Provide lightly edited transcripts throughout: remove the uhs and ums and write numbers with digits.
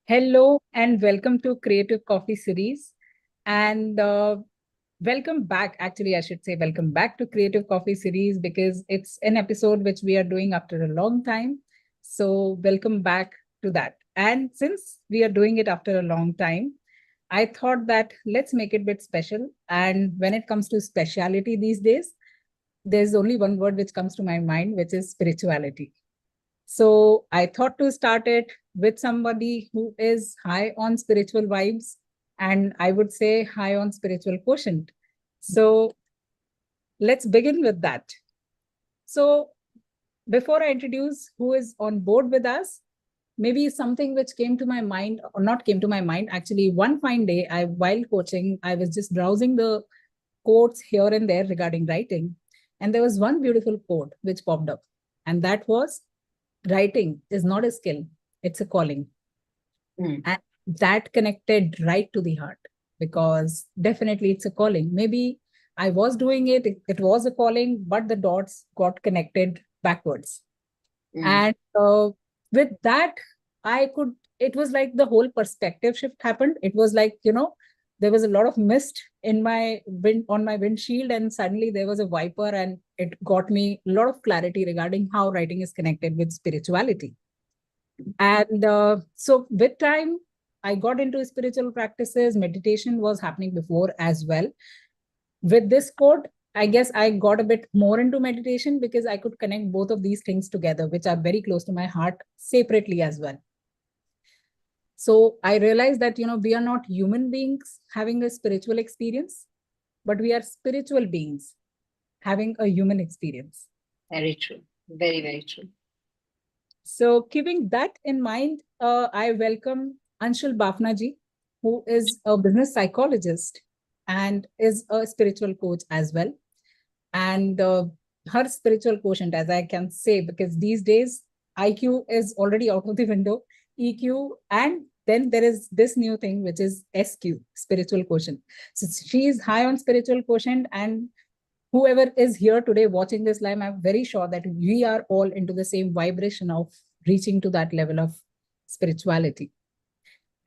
Hello and welcome to Creative Coffee Series. And welcome back. Actually, I should say welcome back to Creative Coffee Series because it's an episode which we are doing after a long time. So, welcome back to that. And since we are doing it after a long time, I thought that let's make it a bit special. And when it comes to speciality these days, there's only one word which comes to my mind, which is spirituality. So I thought to start it with somebody who is high on spiritual vibes, and I would say high on spiritual quotient. So let's begin with that. So before I introduce who is on board with us, maybe something which came to my mind, or not came to my mind, actually, one fine day, while coaching, I was just browsing the quotes here and there regarding writing. And there was one beautiful quote which popped up, and that was, writing is not a skill, it's a calling. And that connected right to the heart because definitely it's a calling. Maybe I was doing it was a calling, but the dots got connected backwards. And with that, it was like the whole perspective shift happened. It was like, there was a lot of mist on my windshield, and suddenly there was a wiper, and it got me a lot of clarity regarding how writing is connected with spirituality. And so with time, I got into spiritual practices. Meditation was happening before as well. With this quote, I guess I got a bit more into meditation because I could connect both of these things together, which are very close to my heart separately as well. So I realized that, we are not human beings having a spiritual experience, but we are spiritual beings having a human experience. Very true. Very, very true. So keeping that in mind, I welcome Aanshul Bafnaa ji, who is a business psychologist and is a spiritual coach as well. And her spiritual quotient, as I can say, because these days IQ is already out of the window, EQ, and then there is this new thing, which is SQ, spiritual quotient. So she is high on spiritual quotient, and whoever is here today watching this live, I'm very sure that we are all into the same vibration of reaching to that level of spirituality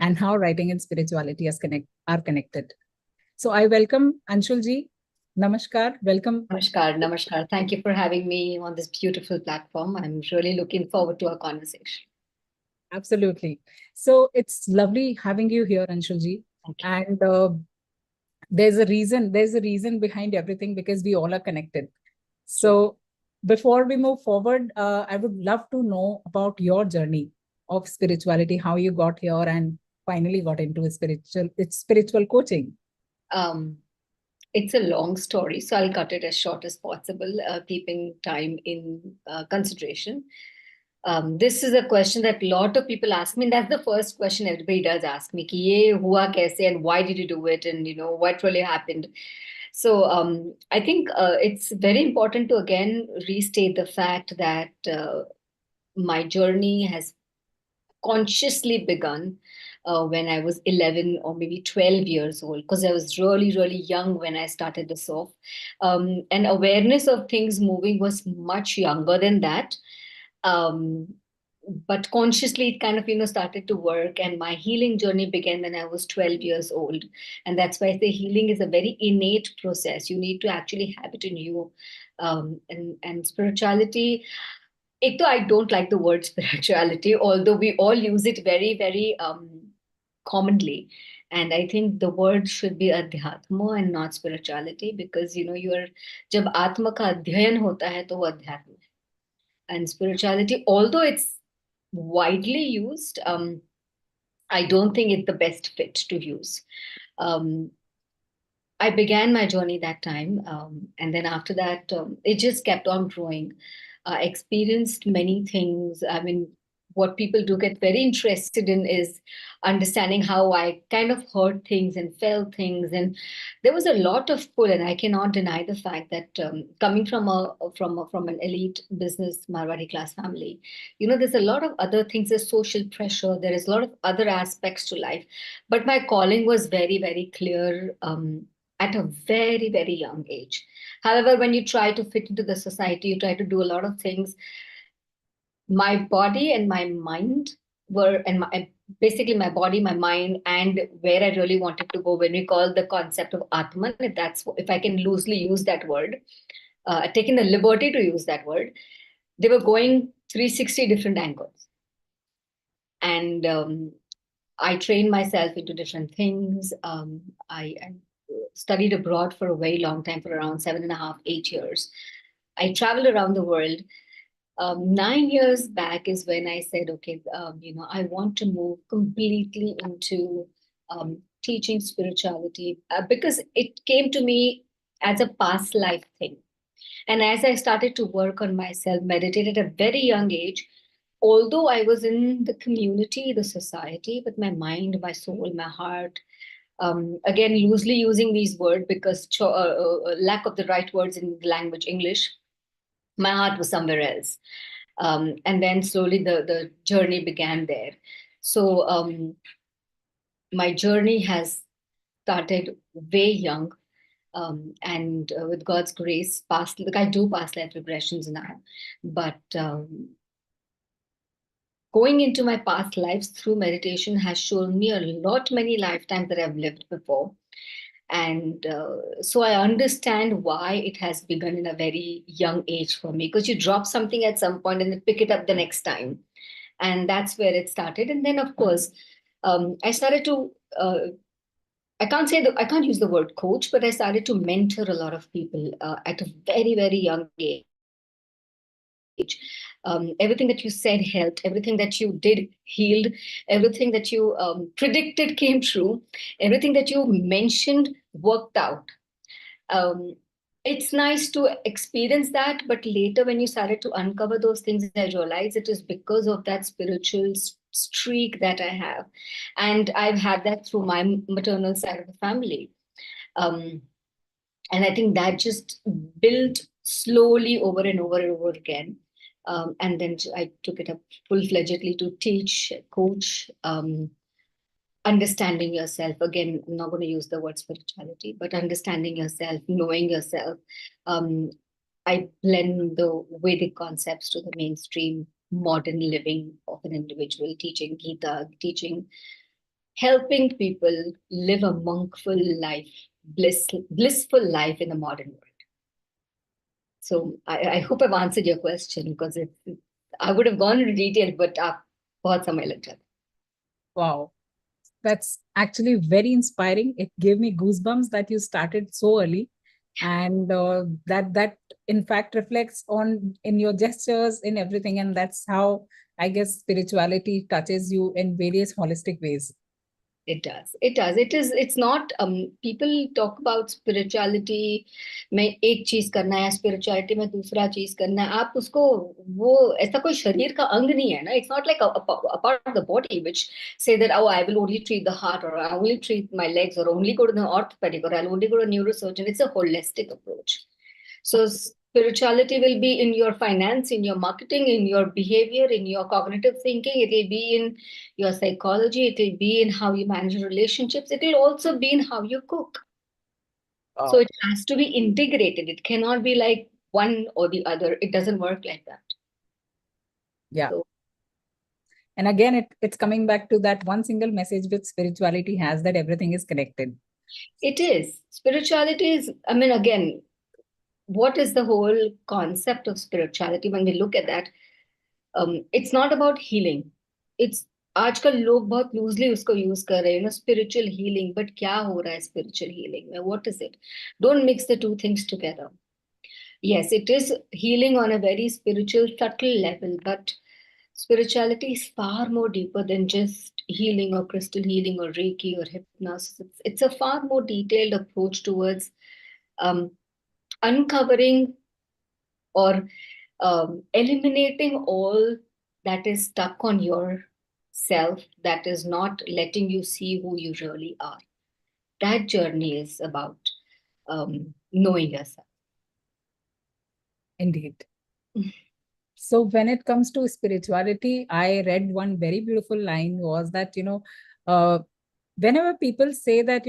and how writing and spirituality are connected. So I welcome Aanshul ji. Namaskar. Welcome. Namaskar. Namaskar. Thank you for having me on this beautiful platform. I'm really looking forward to our conversation. Absolutely. So it's lovely having you here, Aanshul ji. And there's a reason behind everything because we all are connected. So before we move forward, I would love to know about your journey of spirituality, how you got here and finally got into spiritual coaching. It's a long story, so I'll cut it as short as possible, keeping time in consideration. This is a question that a lot of people ask me, and that's the first question everybody does ask me, ki ye hua kaise, and why did you do it, and what really happened. So I think it's very important to again restate the fact that my journey has consciously begun when I was 11 or maybe 12 years old, because I was really, really young when I started this off. And awareness of things moving was much younger than that. But consciously it kind of started to work, and my healing journey began when I was 12 years old. And that's why I say healing is a very innate process. You need to actually have it in you. And spirituality, though I don't like the word spirituality, although we all use it very, very commonly. And I think the word should be adhyatma and not spirituality, because you're जब आत्मा का अध्ययन होता है तो वो अध्यात्म है. And spirituality, although it's widely used, I don't think it's the best fit to use. I began my journey that time, and then after that, it just kept on growing. I experienced many things. I mean, what people do get very interested in is understanding how I kind of heard things and felt things, and there was a lot of pull. And I cannot deny the fact that coming from an elite business Marwari class family, there's a lot of other things. There's social pressure. There is a lot of other aspects to life, but my calling was very, very clear. At a very, very young age. However, when you try to fit into the society, you try to do a lot of things. My body and my mind were, and basically my body, my mind, and where I really wanted to go when we call the concept of Atman, if I can loosely use that word, taking the liberty to use that word, they were going 360 different angles. And I trained myself into different things. I studied abroad for a very long time, for around 7.5, 8 years. I traveled around the world. 9 years back is when I said, okay, I want to move completely into teaching spirituality, because it came to me as a past life thing. And as I started to work on myself, meditate at a very young age, although I was in the community, the society, but my mind, my soul, my heart, again, loosely using these words because lack of the right words in the language English, my heart was somewhere else. And then slowly the journey began there. So my journey has started way young. And with God's grace, I do past life regressions now, but going into my past lives through meditation has shown me many lifetimes that I've lived before. And so I understand why it has begun in a very young age for me, because you drop something at some point and then pick it up the next time. And that's where it started. And then, of course, I started to, I can't use the word coach, but I started to mentor a lot of people at a very, very young age. Everything that you said helped, everything that you did healed, everything that you predicted came true, everything that you mentioned worked out. It's nice to experience that, but later when you started to uncover those things, I realized it is because of that spiritual streak that I have. And I've had that through my maternal side of the family. And I think that just built slowly over and over and over again. And then I took it up full-fledgedly to teach, coach, understanding yourself. Again, I'm not going to use the word spirituality, but understanding yourself, knowing yourself. I blend the Vedic concepts to the mainstream modern living of an individual, teaching Gita, helping people live a monkful life, blissful life in the modern world. So I hope I've answered your question, because I would have gone into detail, but बहुत समय लग जाता. Wow. That's actually very inspiring. It gave me goosebumps that you started so early, and that in fact reflects in your gestures, in everything, and that's how I guess spirituality touches you in various holistic ways. It does. It's not, people talk about spirituality में एक चीज करना है, spirituality में दूसरा चीज करना है. आप उसको, वो ऐसा कोई शरीर का अंग नहीं है ना. It's not like a part of the body which say that, oh, I will only treat the heart, or I only treat my legs, or only go to the orthopedic, or I'll only go to a neurosurgeon. It's a holistic approach. So spirituality will be in your finance, in your marketing, in your behavior, in your cognitive thinking. It will be in your psychology. It will be in how you manage relationships. It will also be in how you cook. So it has to be integrated. It cannot be like one or the other. It doesn't work like that. Yeah. So, and again, it's coming back to that one single message which spirituality has, that everything is connected. It is. Spirituality is, I mean, again, what is the whole concept of spirituality? When we look at that, it's not about healing. It's आजकल लोग बहुत loosely उसको use कर रहे हैं, spiritual healing, but क्या हो रहा है spiritual healing में? What is it? Don't mix the two things together. Yes, it is healing on a very spiritual, subtle level, but spirituality is far more deeper than just healing or crystal healing or Reiki or hypnosis. It's a far more detailed approach towards uncovering or eliminating all that is stuck on yourself, that is not letting you see who you really are. That journey is about knowing yourself. Indeed. So when it comes to spirituality, I read one very beautiful line was that, whenever people say that,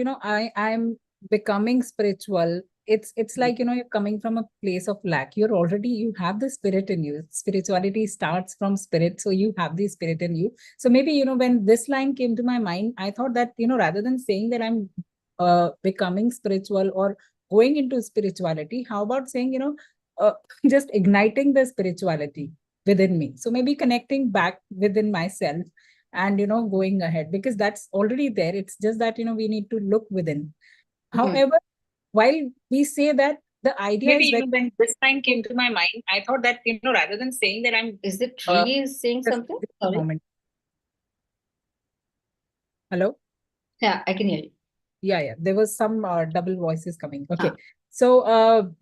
I'm becoming spiritual, it's like, you're coming from a place of lack. You have the spirit in you. Spirituality starts from spirit. So you have the spirit in you. So maybe, when this line came to my mind, I thought that, rather than saying that I'm becoming spiritual or going into spirituality, how about saying, uh, just igniting the spirituality within me. So maybe connecting back within myself and, going ahead, because that's already there. It's just that, we need to look within. However, while we say that, the idea Maybe, is very, when this line came to my mind, I thought that, rather than saying that I'm. Is it Tree saying just something? a Sorry. moment. Hello? Yeah, I can hear you. Yeah. There was some double voices coming. Okay. So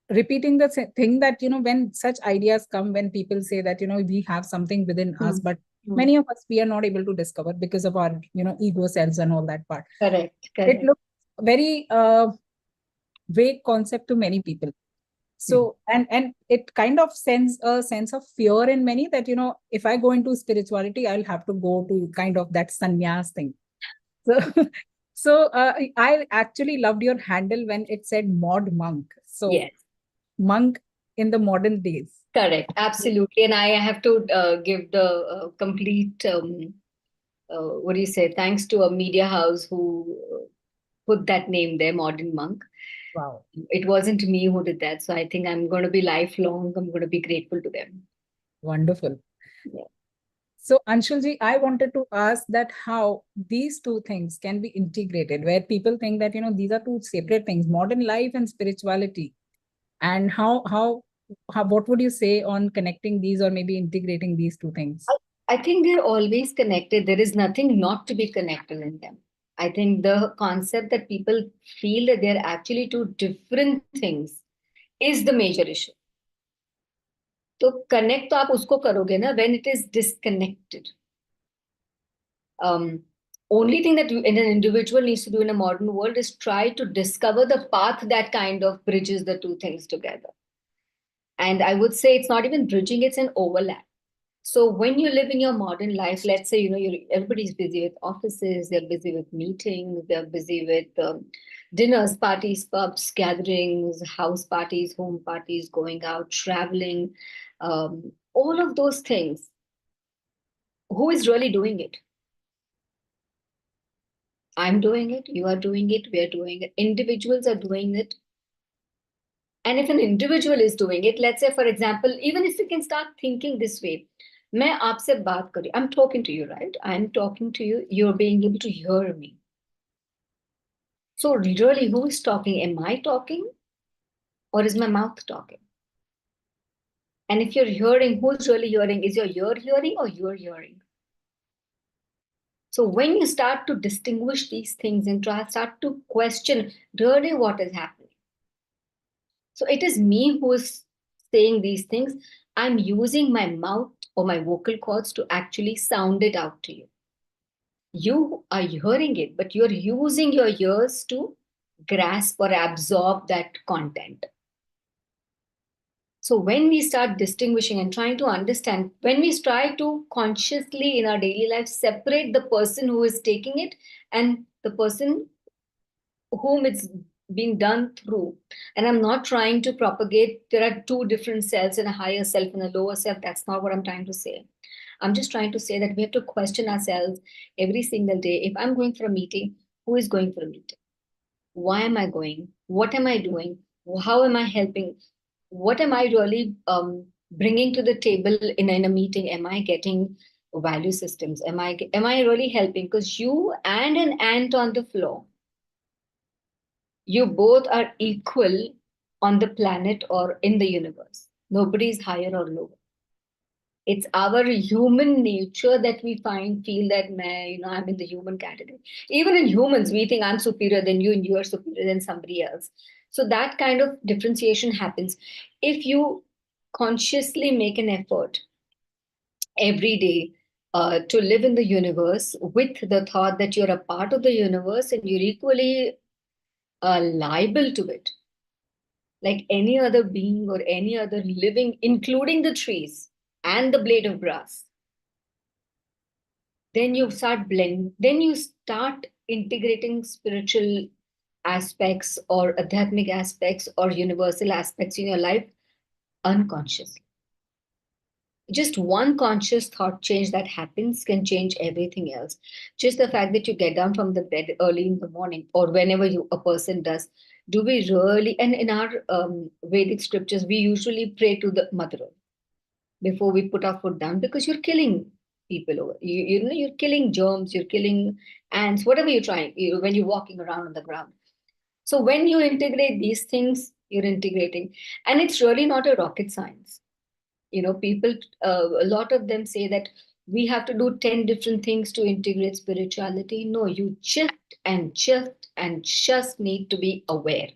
repeating the thing that, when such ideas come, when people say that, we have something within us, but many of us, we are not able to discover because of our, ego selves and all that part. Correct. It looks very vague concept to many people. So, and it kind of sends a sense of fear in many that, if I go into spirituality, I'll have to go to kind of that sannyas thing. So, I actually loved your handle when it said ModMonk. So Yes. monk in the modern days. Correct. Absolutely. And I have to give the complete, what do you say, thanks to a media house who put that name there, Modern Monk. Wow. It wasn't me who did that. So I think I'm going to be lifelong. I'm going to be grateful to them. Wonderful. Yeah. So Anshulji, I wanted to ask that how these two things can be integrated, where people think that, these are two separate things, modern life and spirituality. And how what would you say on connecting these or maybe integrating these two things? I think they're always connected. There is nothing not to be connected in them. I think the concept that people feel that they're actually two different things is the major issue. तो connect तो आप उसको करोगे ना when it is disconnected. Only thing that an individual needs to do in a modern world is try to discover the path that kind of bridges the two things together. And I would say it's not even bridging, it's an overlap. So when you live in your modern life, let's say, everybody's busy with offices, they're busy with meetings, they're busy with dinners, parties, pubs, gatherings, house parties, home parties, going out, traveling, all of those things. Who is really doing it? I'm doing it, you are doing it, we're doing it. Individuals are doing it. And if an individual is doing it, let's say, for example, even if we can start thinking this way, मैं आपसे बात कर रही, I'm talking to you, right? I'm talking to you, you're being able to hear me. So really, who is talking? Am I talking? Or is my mouth talking? And if you're hearing, who's really hearing? Is your ear hearing or you're hearing? So when you start to distinguish these things and start to question really what is happening. So it is me who is saying these things. I'm using my mouth or my vocal cords to actually sound it out to you. You are hearing it, but you're using your ears to grasp or absorb that content. So when we start distinguishing and trying to understand, when we try to consciously in our daily life separate the person who is taking it and the person whom it's being done through. And I'm not trying to propagate, there are two different selves and a higher self and a lower self. That's not what I'm trying to say. I'm just trying to say that we have to question ourselves every single day. If I'm going for a meeting, who is going for a meeting? Why am I going? What am I doing? How am I helping? What am I really bringing to the table in a meeting? Am I getting value systems? Am I really helping? Because you and an ant on the floor, you both are equal on the planet or in the universe. Nobody is higher or lower. It's our human nature that we feel that, I'm in the human category. Even in humans, we think I'm superior than you and you are superior than somebody else. So that kind of differentiation happens. If you consciously make an effort every day to live in the universe with the thought that you're a part of the universe and you're equally liable to it, like any other being or any other living, including the trees and the blade of grass, then you start integrating spiritual aspects or adhyatmic aspects or universal aspects in your life unconsciously. Just one conscious thought change that happens can change everything else. Just the fact that you get down from the bed early in the morning or whenever a person does, do we really, and in our Vedic scriptures, we usually pray to the Mother Earth before we put our foot down, because you're killing people over. You're killing germs, you're killing ants, whatever you're trying, when you're walking around on the ground. So when you integrate these things, you're integrating, and it's really not a rocket science. People, a lot of them say that we have to do 10 different things to integrate spirituality. No, you just need to be aware.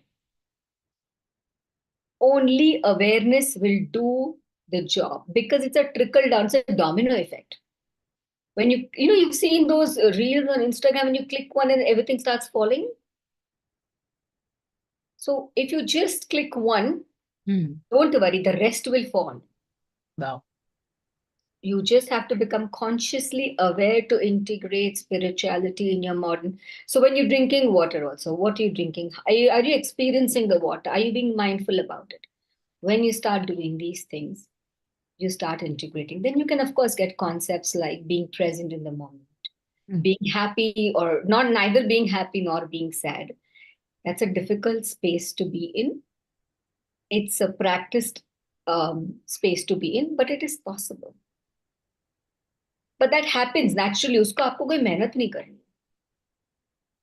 Only awareness will do the job, because it's a trickle down, it's a domino effect. When you've seen those reels on Instagram and you click one and everything starts falling. So if you just click one, don't worry, the rest will fall. Wow. You just have to become consciously aware to integrate spirituality in your modern. So when you're drinking water also, what are you drinking? Are you experiencing the water? Are you being mindful about it? When you start doing these things, you start integrating. Then you can, of course, get concepts like being present in the moment, being happy or not, neither being happy nor being sad. That's a difficult space to be in. It's a practiced space to be in, but it is possible. But that happens naturally. उसको आपको कोई मेहनत नहीं करनी.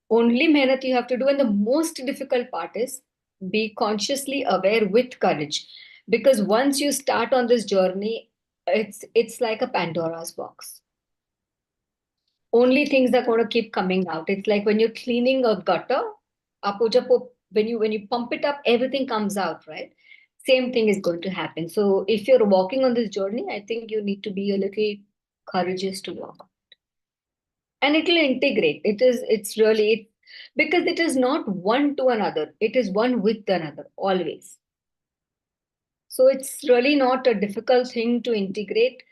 Only mehnat you have to do, and the most difficult part is be consciously aware with courage, because once you start on this journey, it's like a Pandora's box. Only things are going to keep coming out. It's like when you're cleaning a gutter, when you pump it up, everything comes out, right? Same thing is going to happen. So if you're walking on this journey, I think you need to be a little courageous to walk. And it will integrate. It's really, because it is not one to another. It is one with another, always. So it's really not a difficult thing to integrate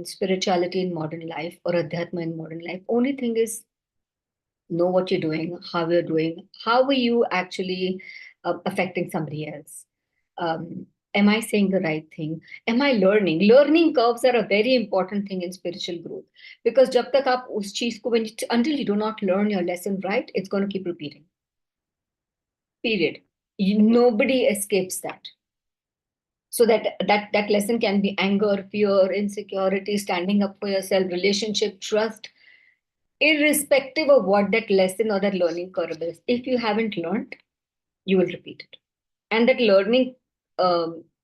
spirituality in modern life or adhyatma in modern life. Only thing is, know what you're doing, how you're doing, how are you actually affecting somebody else. Am I saying the right thing? Am I learning? Learning curves are a very important thing in spiritual growth, because jab tak aap us cheez ko, until you do not learn your lesson right, it's going to keep repeating. Period. Nobody escapes that. So that lesson can be anger, fear, insecurity, standing up for yourself, relationship, trust, irrespective of what that lesson or that learning curve is. If you haven't learned, you will repeat it. And that learning,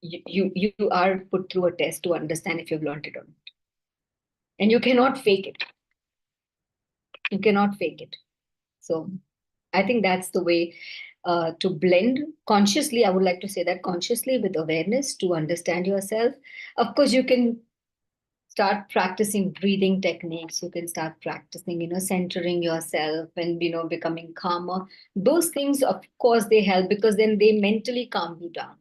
you are put through a test to understand if you've learned it or not. And you cannot fake it. You cannot fake it. So I think that's the way to blend consciously. I would like to say that consciously with awareness to understand yourself. Of course, you can start practicing breathing techniques. You can start practicing, centering yourself and, becoming calmer. Those things, of course, they help, because then they mentally calm you down.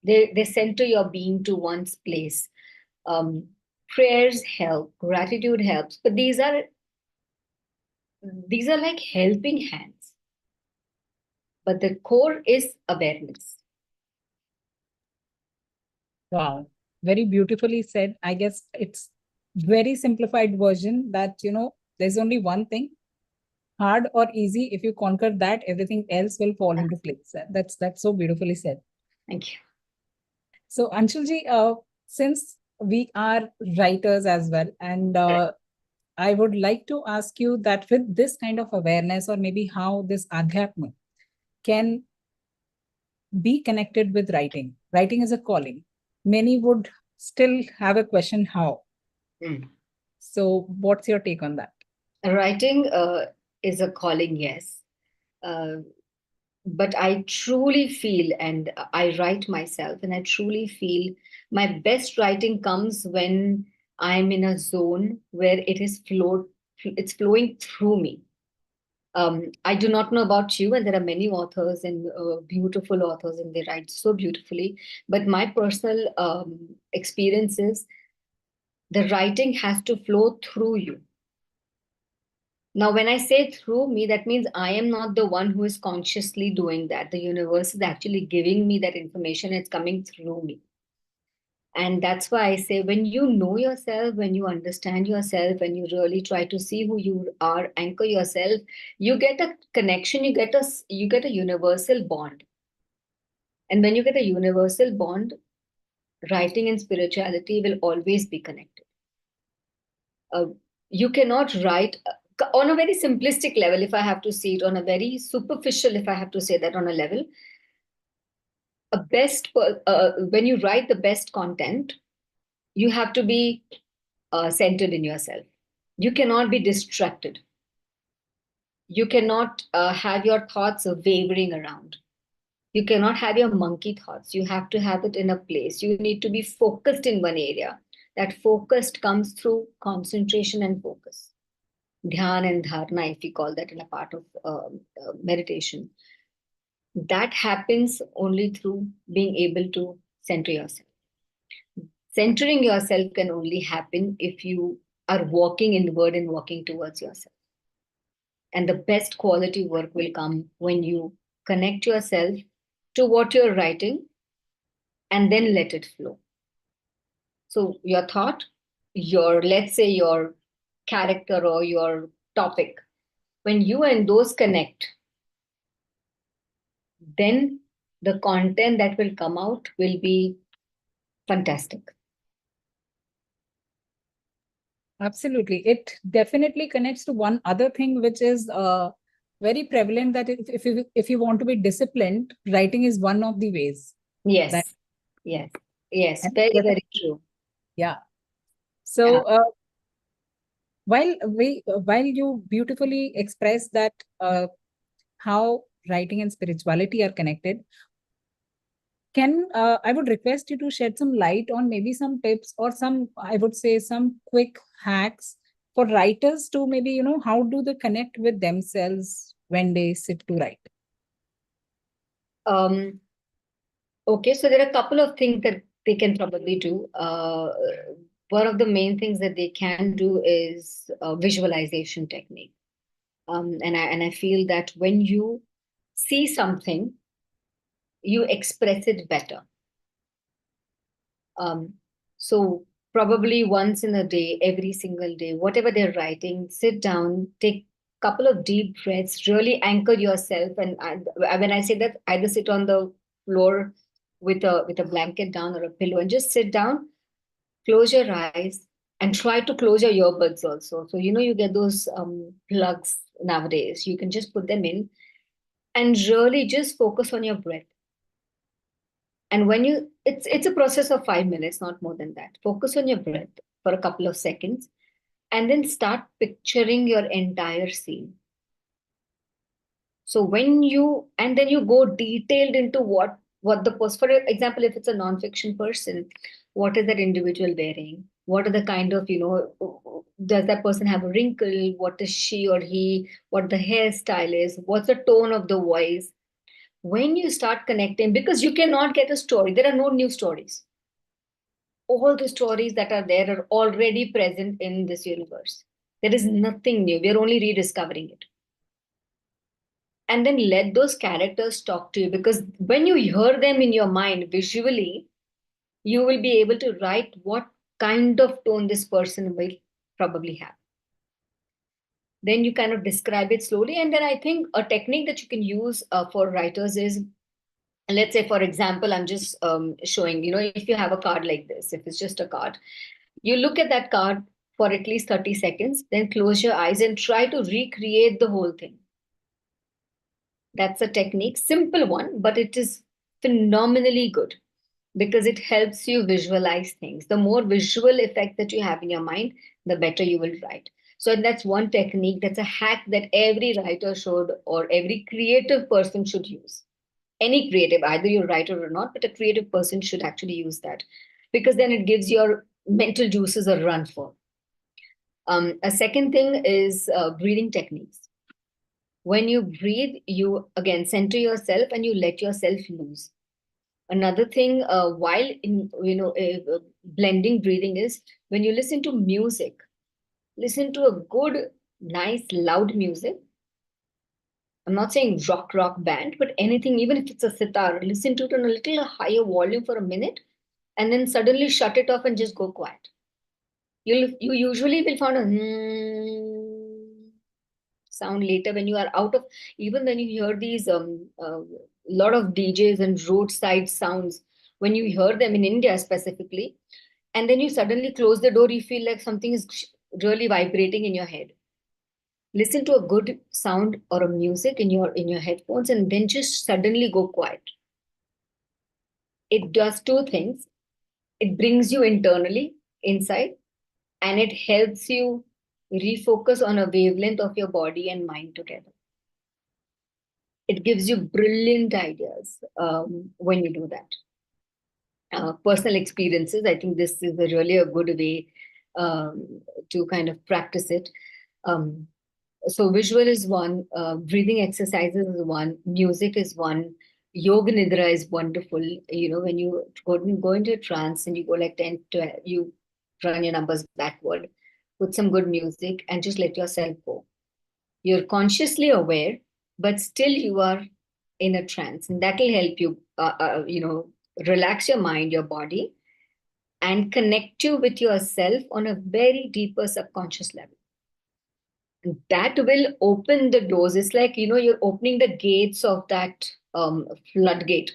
They center your being to one's place. Prayers help, gratitude helps, but these are like helping hands. But the core is awareness. Wow, very beautifully said. I guess it's very simplified version that, there's only one thing, hard or easy. If you conquer that, everything else will fall into place. That's so beautifully said. Thank you. So Anshulji, since we are writers as well, and I would like to ask you that with this kind of awareness, or maybe how this adhyatma can be connected with writing. Writing is a calling. Many would still have a question, how? So what's your take on that? Writing is a calling, yes. But I truly feel, and I write myself, and I truly feel my best writing comes when I'm in a zone where it's flowing through me. I do not know about you, and there are many authors and beautiful authors, and they write so beautifully. But my personal experience is the writing has to flow through you. Now, when I say through me, that means I am not the one who is consciously doing that. The universe is actually giving me that information. It's coming through me. And that's why I say, when you know yourself, when you understand yourself, when you really try to see who you are, anchor yourself, you get a connection, you get a universal bond. And when you get a universal bond, writing and spirituality will always be connected. Uh, you cannot write on a very simplistic level, if I have to see it, on a very superficial, if I have to say that on a level, when you write the best content, you have to be centered in yourself. You cannot be distracted. You cannot have your thoughts wavering around. You cannot have your monkey thoughts. You have to have it in a place. You need to be focused in one area. That focused comes through concentration and focus. Dhyan and dharana, if we call that in a part of meditation. That happens only through being able to center yourself. Centering yourself can only happen if you are walking inward and walking towards yourself. And the best quality work will come when you connect yourself to what you're writing and then let it flow. So your thought, let's say your character or your topic, when you and those connect, then the content that will come out will be fantastic. Absolutely. It definitely connects to one other thing, which is very prevalent, that if you want to be disciplined, writing is one of the ways. Yes. That, yes. Yes. Very, very true. Yeah. So while you beautifully express that how writing and spirituality are connected, I would request you to shed some light on maybe some tips or I would say some quick hacks for writers to maybe, how do they connect with themselves when they sit to write? Okay, so there are a couple of things that they can probably do. One of the main things that they can do is visualization technique. And I feel that when you see something, you express it better. So probably once in a day, every single day, whatever they're writing, sit down, take a couple of deep breaths, really anchor yourself. And when I say that, either sit on the floor with a blanket down or a pillow and just sit down, close your eyes, and try to close your earbuds also. So you get those plugs nowadays. You can just put them in and really just focus on your breath. And when it's a process of 5 minutes, not more than that. Focus on your breath for a couple of seconds and then start picturing your entire scene. So and then you go detailed into what the person, for example, if it's a non-fiction person, what is that individual wearing? What are the kind of, does that person have a wrinkle? What is she or he? What the hairstyle is? What's the tone of the voice? When you start connecting, because you cannot get a story, there are no new stories. All the stories that are there are already present in this universe. There is nothing new. We are only rediscovering it. And then let those characters talk to you, because when you hear them in your mind visually, you will be able to write what kind of tone this person will probably have. Then you kind of describe it slowly. And then I think a technique that you can use for writers is, let's say, for example, I'm just showing, if you have a card like this, if it's just a card, you look at that card for at least 30 seconds, then close your eyes and try to recreate the whole thing. That's a technique, simple one, but it is phenomenally good because it helps you visualize things. The more visual effect that you have in your mind, the better you will write. So that's one technique. That's a hack that every writer should, or every creative person should use. Any creative, either you're a writer or not, but a creative person should actually use that, because then it gives your mental juices a run for. A second thing is breathing techniques. When you breathe, you again center yourself and you let yourself loose. Another thing, while in blending breathing, is when you listen to music, listen to a good nice loud music. I'm not saying rock band, but anything, even if it's a sitar, listen to it on a little higher volume for a minute and then suddenly shut it off and just go quiet. You usually will find a sound later when you are out of, even when you hear these lot of DJs and roadside sounds, when you hear them in India specifically, and then you suddenly close the door, you feel like something is really vibrating in your head. Listen to a good sound or a music in your headphones and then just suddenly go quiet. It does two things. It brings you internally inside, and it helps you refocus on a wavelength of your body and mind together. It gives you brilliant ideas when you do that. Personal experiences, I think this is really a good way to kind of practice it. So visual is one, breathing exercises is one, music is one, yoga nidra is wonderful. When you go into a trance and you go like 10 to, you run your numbers backward, put some good music and just let yourself go. You're consciously aware, but still you are in a trance, and that will help you, relax your mind, your body, and connect you with yourself on a very deeper subconscious level. That will open the doors. It's like, you're opening the gates of that floodgate.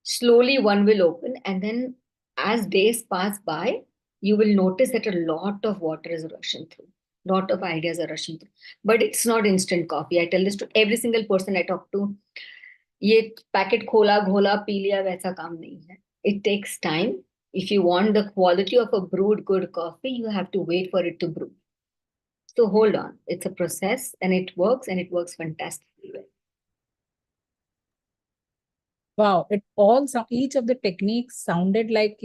Slowly one will open, and then as days pass by, you will notice that a lot of water is rushing through. Lot of ideas are rushing through. But it's not instant coffee. I tell this to every single person I talk to. ये packet खोला घोला P लिया वैसा काम नहीं है. It takes time. If you want the quality of a brewed good coffee, you have to wait for it to brew. So hold on. It's a process and it works fantastically well. Wow, each of the techniques sounded like,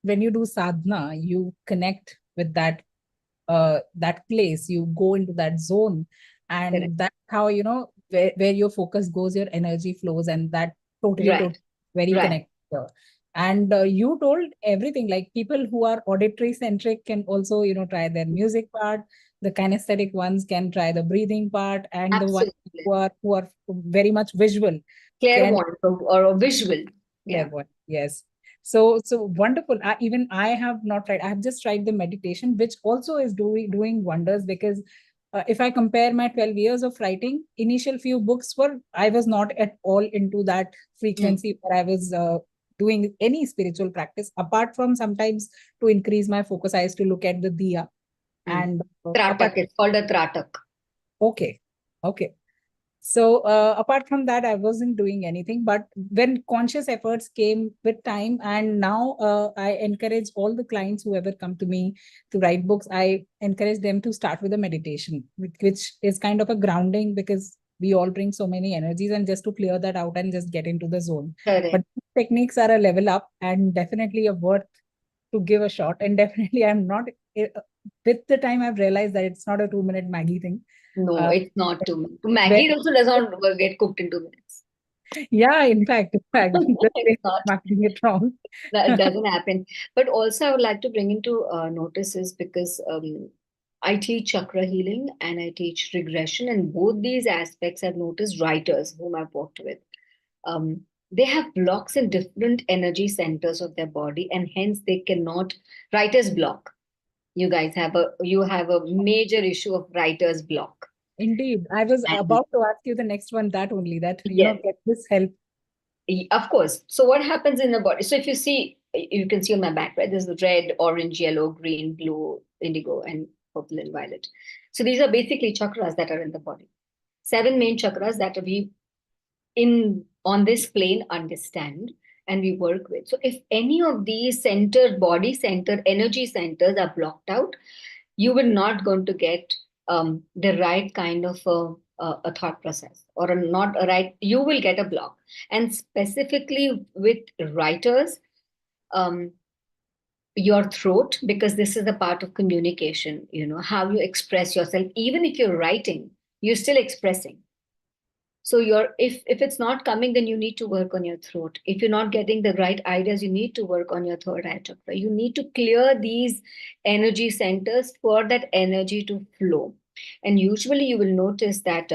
when you do sadhana, you connect with that place, you go into that zone, and Correct. that's how, where your focus goes, your energy flows, and that totally Right. very Right. connected. And you told everything, like people who are auditory centric can also, try their music part. The kinesthetic ones can try the breathing part, and the ones Absolutely. who are very much visual can Clairvoyant or a visual. Yeah. clairvoyant. Yes. So wonderful. Even I have not tried. I have just tried the meditation, which also is doing wonders, because if I compare my 12 years of writing, initial few books I was not at all into that frequency where I was doing any spiritual practice, apart from sometimes to increase my focus, I used to look at the diya. And Tratak. It's called a tratak. Okay. So apart from that, I wasn't doing anything. But when conscious efforts came with time, and now I encourage all the clients, whoever come to me to write books, I encourage them to start with a meditation, which is kind of a grounding, because we all bring so many energies, and just to clear that out and just get into the zone. Correct. But techniques are a level up, and definitely a worth to give a shot. And definitely I'm not, with the time I've realized that it's not a 2-minute Maggie thing. No, it's not 2 minutes. Maggie also does not get cooked in 2 minutes. Yeah, in fact, It's not. marketing it wrong. That doesn't happen. But also, I would like to bring into notices, because I teach chakra healing and I teach regression, and both these aspects I've noticed writers whom I've worked with, they have blocks in different energy centers of their body, and hence they cannot. Writer's block. You guys have a major issue of writer's block. Indeed. I was And about to ask you the next one, that only, that, yes, get this help. of course. So what happens in the body? So if you see, you can see on my back, right? There's the red, orange, yellow, green, blue, indigo, and purple and violet. So these are basically chakras that are in the body. 7 main chakras that we on this plane understand and we work with. So if any of these body center, energy centers are blocked out, you will not going to get the right kind of a thought process, or not a right, you will get a block. And specifically with writers, your throat, because this is a part of communication, how you express yourself. Even if you're writing, you're still expressing. So if it's not coming, then you need to work on your throat. If you're not getting the right ideas, you need to work on your third eye chakra. You need to clear these energy centers for that energy to flow. And usually you will notice that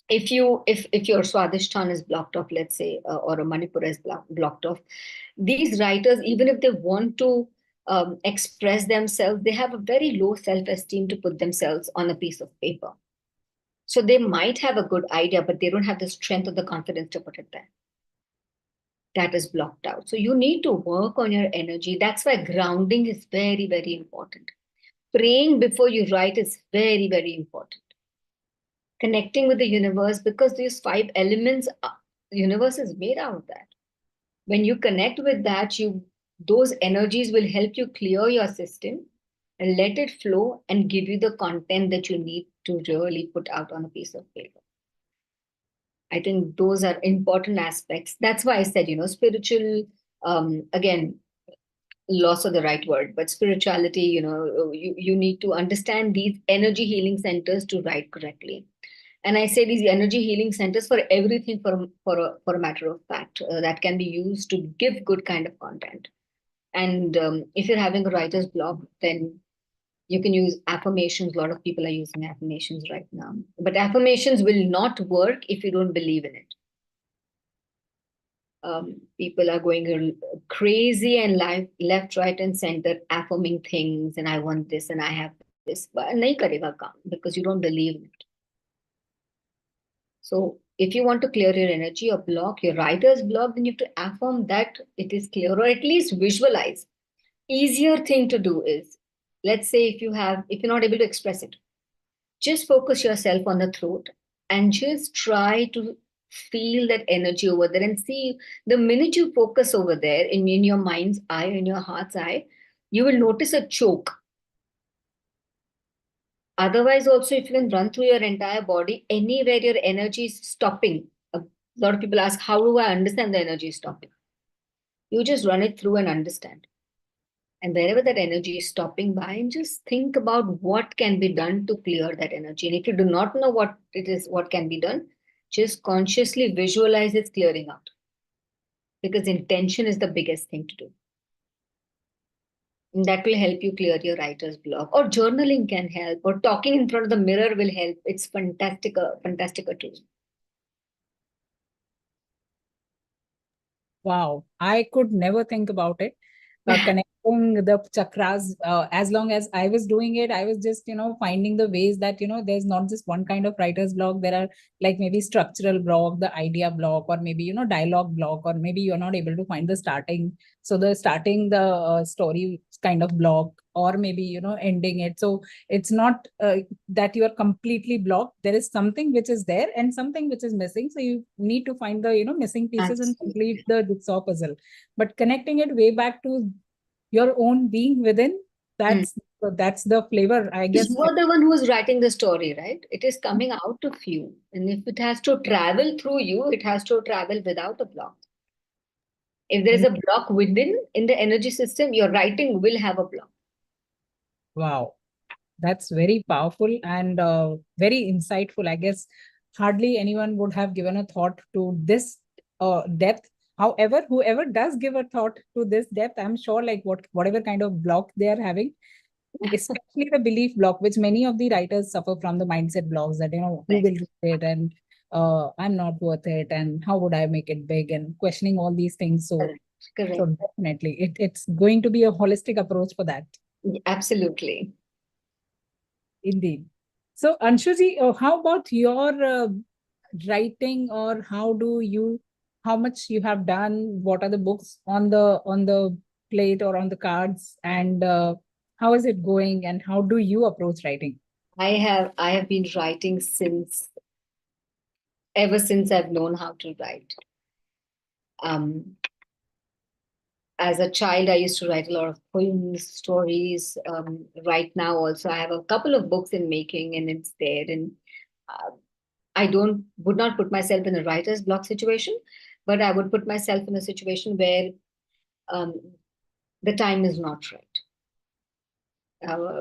if your Swadhisthana is blocked off, let's say, or a Manipura is blocked off, these writers, even if they want to express themselves, they have a very low self-esteem to put themselves on a piece of paper. So they might have a good idea, but they don't have the strength or the confidence to put it there. That is blocked out. So you need to work on your energy. That's why grounding is very, very important. Praying before you write is very, very important. Connecting with the universe, because these 5 elements, the universe is made out of that. When you connect with that, those energies will help you clear your system and let it flow and give you the content that you need to really put out on a piece of paper. I think those are important aspects. That's why I said, spiritual, again, loss of the right word, but spirituality, you need to understand these energy healing centers to write correctly. And I say these energy healing centers for everything, for a matter of fact, that can be used to give good kind of content. And if you're having a writer's block, then you can use affirmations. A lot of people are using affirmations right now. But affirmations will not work if you don't believe in it. People are going crazy and left, right, and center, affirming things, and I want this and I have this. But nahi karega kaam because you don't believe in it. So if you want to clear your energy or block, your writer's block, then you have to affirm that it is clear, or at least visualize. Easier thing to do is, let's say if you're not able to express it, just focus yourself on the throat and just try to feel that energy over there and see. The minute you focus over there in your mind's eye, in your heart's eye, you will notice a choke. Otherwise, also, if you can run through your entire body, anywhere your energy is stopping. A lot of people ask, how do I understand the energy is stopping? You just run it through and understand. And wherever that energy is stopping by, and just think about what can be done to clear that energy. And if you do not know what it is, what can be done, just consciously visualize it's clearing out. Because intention is the biggest thing to do. And that will help you clear your writer's block. Or journaling can help, or talking in front of the mirror will help. It's fantastic tool. Wow, I could never think about it. Connecting the chakras, as long as I was doing it, I was just, finding the ways that, there's not just one kind of writer's block. There are like maybe structural block, the idea block, or maybe, dialogue block, or maybe you're not able to find the starting. So the starting the story kind of block, or maybe, ending it. So it's not that you are completely blocked. There is something which is there and something which is missing. So you need to find the, missing pieces and complete the jigsaw puzzle. But connecting it way back to your own being within, that's the flavor, I guess. You are the one who is writing the story, right? It is coming out of you. And if it has to travel through you, it has to travel without a block. If there is a block within in the energy system, your writing will have a block. Wow. That's very powerful and very insightful. I guess hardly anyone would have given a thought to this depth. However, whoever does give a thought to this depth, I'm sure like whatever kind of block they are having, especially the belief block, which many of the writers suffer from, the mindset blocks that, who will read it, and I'm not worth it, and how would I make it big, and questioning all these things. So, Correct. so definitely it's going to be a holistic approach for that. Absolutely. Indeed. So, Anshuji, how about your writing, or how much you have done? What are the books on the plate or on the cards, and how is it going? And how do you approach writing? I have been writing ever since I've known how to write. As a child, I used to write a lot of poems, stories. Right now, also, I have a couple of books in making, and it's there. And I would not put myself in a writer's block situation, but I would put myself in a situation where the time is not right.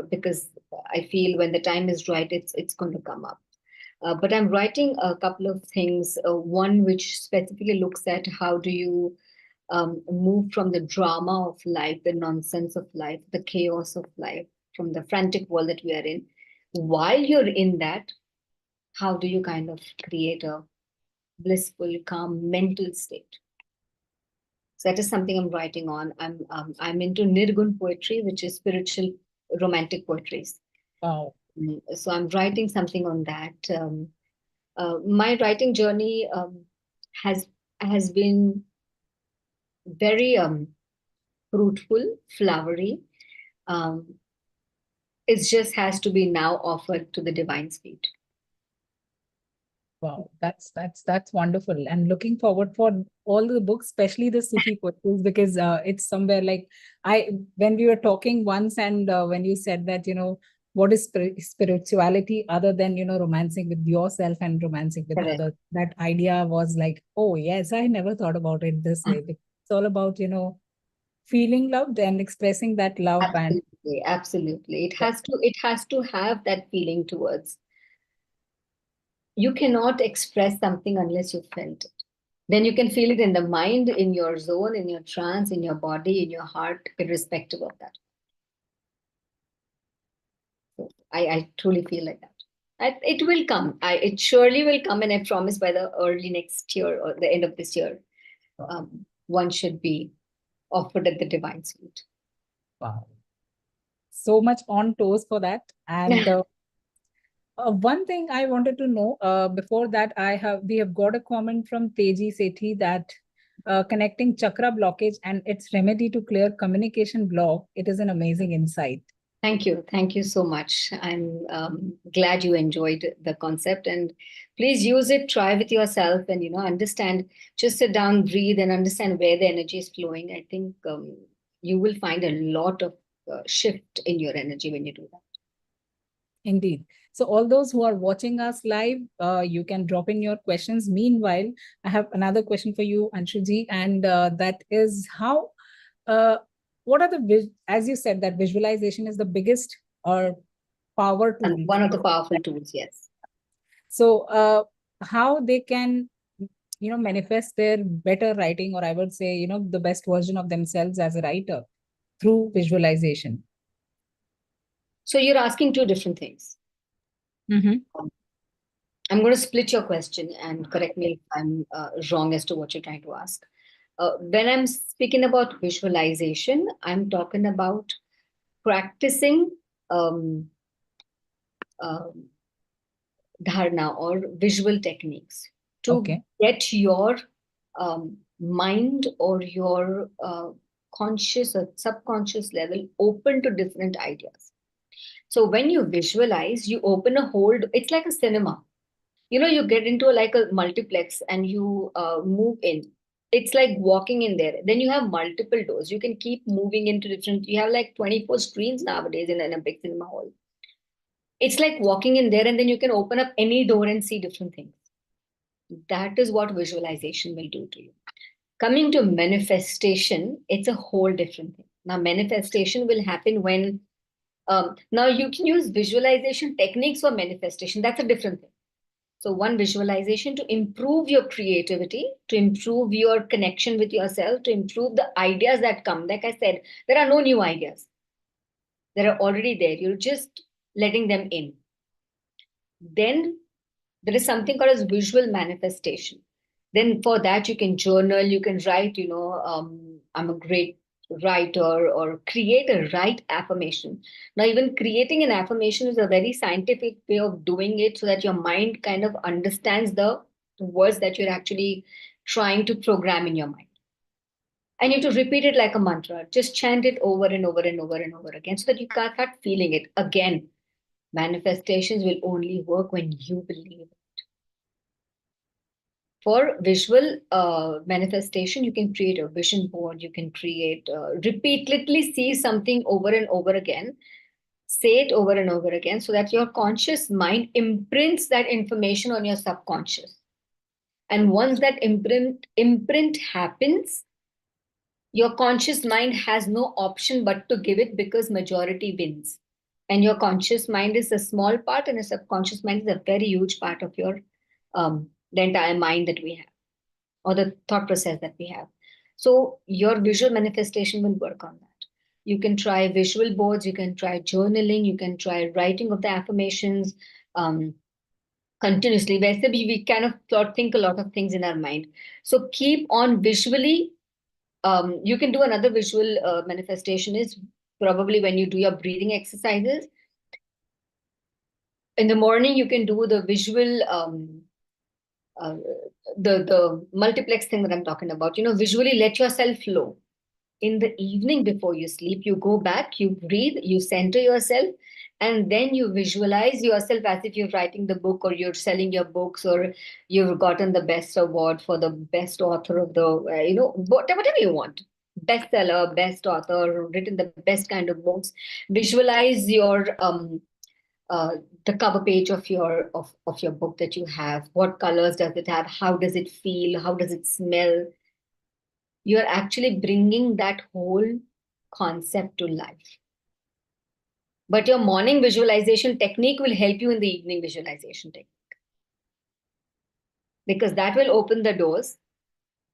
Because I feel when the time is right, it's going to come up. But I'm writing a couple of things. One which specifically looks at how do you move from the drama of life, the nonsense of life, the chaos of life, from the frantic world that we are in, while you're in that, how do you kind of create a blissful, calm mental state? So that is something I'm writing on. I'm into Nirgun poetry, which is spiritual romantic poetries. Wow. So I'm writing something on that. My writing journey has has been very fruitful, flowery. Um, it just has to be now offered to the divine feet. Wow, that's wonderful, and looking forward for all the books, especially the Sufi poetry, because it's somewhere like when we were talking once, and when you said that what is spirituality other than romancing with yourself and romancing with Correct. others, that idea was like, oh yes, I never thought about it this way. It's all about feeling loved and expressing that love, and Absolutely, absolutely. It has to have that feeling towards. You cannot express something unless you felt it. Then you can feel it in the mind, in your zone, in your trance, in your body, in your heart, irrespective of that. So I truly feel like that. It will come. It surely will come, and I promise by the early next year or the end of this year, one should be offered at the divine suite. wow, so much on toes for that. And one thing I wanted to know before that, we have got a comment from Teji Sethi that connecting chakra blockage and its remedy to clear communication block. It is an amazing insight. Thank you. Thank you so much. I'm glad you enjoyed the concept, and please use it, try with yourself, and understand, just sit down, breathe, and understand where the energy is flowing. I think you will find a lot of shift in your energy when you do that. Indeed. So all those who are watching us live, you can drop in your questions. Meanwhile, I have another question for you, Anshulji, and that is how, what are as you said, that visualization is the biggest or power And tool. one of the powerful tools, yes. So how they can manifest their better writing, or I would say the best version of themselves as a writer through visualization. So you're asking two different things. I'm going to split your question and correct me if I'm wrong as to what you're trying to ask. When I'm speaking about visualization, I'm talking about practicing um, dharana or visual techniques to Okay. get your mind or your conscious or subconscious level open to different ideas. So when you visualize, you open a whole, it's like a cinema. You get into like a multiplex and you move in. It's like walking in there. Then you have multiple doors. You can keep moving into different, you have like 24 screens nowadays in a big cinema hall. It's like walking in there, and then you can open up any door and see different things. That is what visualization will do to you. Coming to manifestation, it's a whole different thing. Now, manifestation will happen when, now you can use visualization techniques for manifestation. That's a different thing. So, one, visualization to improve your creativity, to improve your connection with yourself, to improve the ideas that come. Like I said, there are no new ideas, they are already there. You're just letting them in. Then there is something called as visual manifestation. Then for that, you can journal, you can write, I'm a great writer, or create a right affirmation. Now, even creating an affirmation is a very scientific way of doing it, so that your mind kind of understands the words that you're actually trying to program in your mind. And you have to repeat it like a mantra. Just chant it over and over and over and over again, so that you can't start feeling it. Again, manifestations will only work when you believe. For visual manifestation, you can create a vision board, you can create, repeatedly see something over and over again, say it over and over again, so that your conscious mind imprints that information on your subconscious. And once that imprint happens, your conscious mind has no option but to give it, because majority wins. And your conscious mind is a small part, and your subconscious mind is a very huge part of your the entire mind that we have, or the thought process that we have. So your visual manifestation will work on that. You can try visual boards, you can try journaling, you can try writing of the affirmations continuously. वैसे भी we kind of think a lot of things in our mind. So keep on visually. You can do another visual manifestation is probably when you do your breathing exercises. In the morning, you can do the visual, the multiplex thing that I'm talking about. Visually let yourself flow. In the evening before you sleep, you go back, you breathe, you center yourself, and then you visualize yourself as if you're writing the book or you're selling your books or you've gotten the best award for the best author of the, whatever you want. Bestseller, best author, written the best kind of books. Visualize your the cover page of your book that you have. What colors does it have? How does it feel? How does it smell? You're actually bringing that whole concept to life. But your morning visualization technique will help you in the evening visualization technique. Because that will open the doors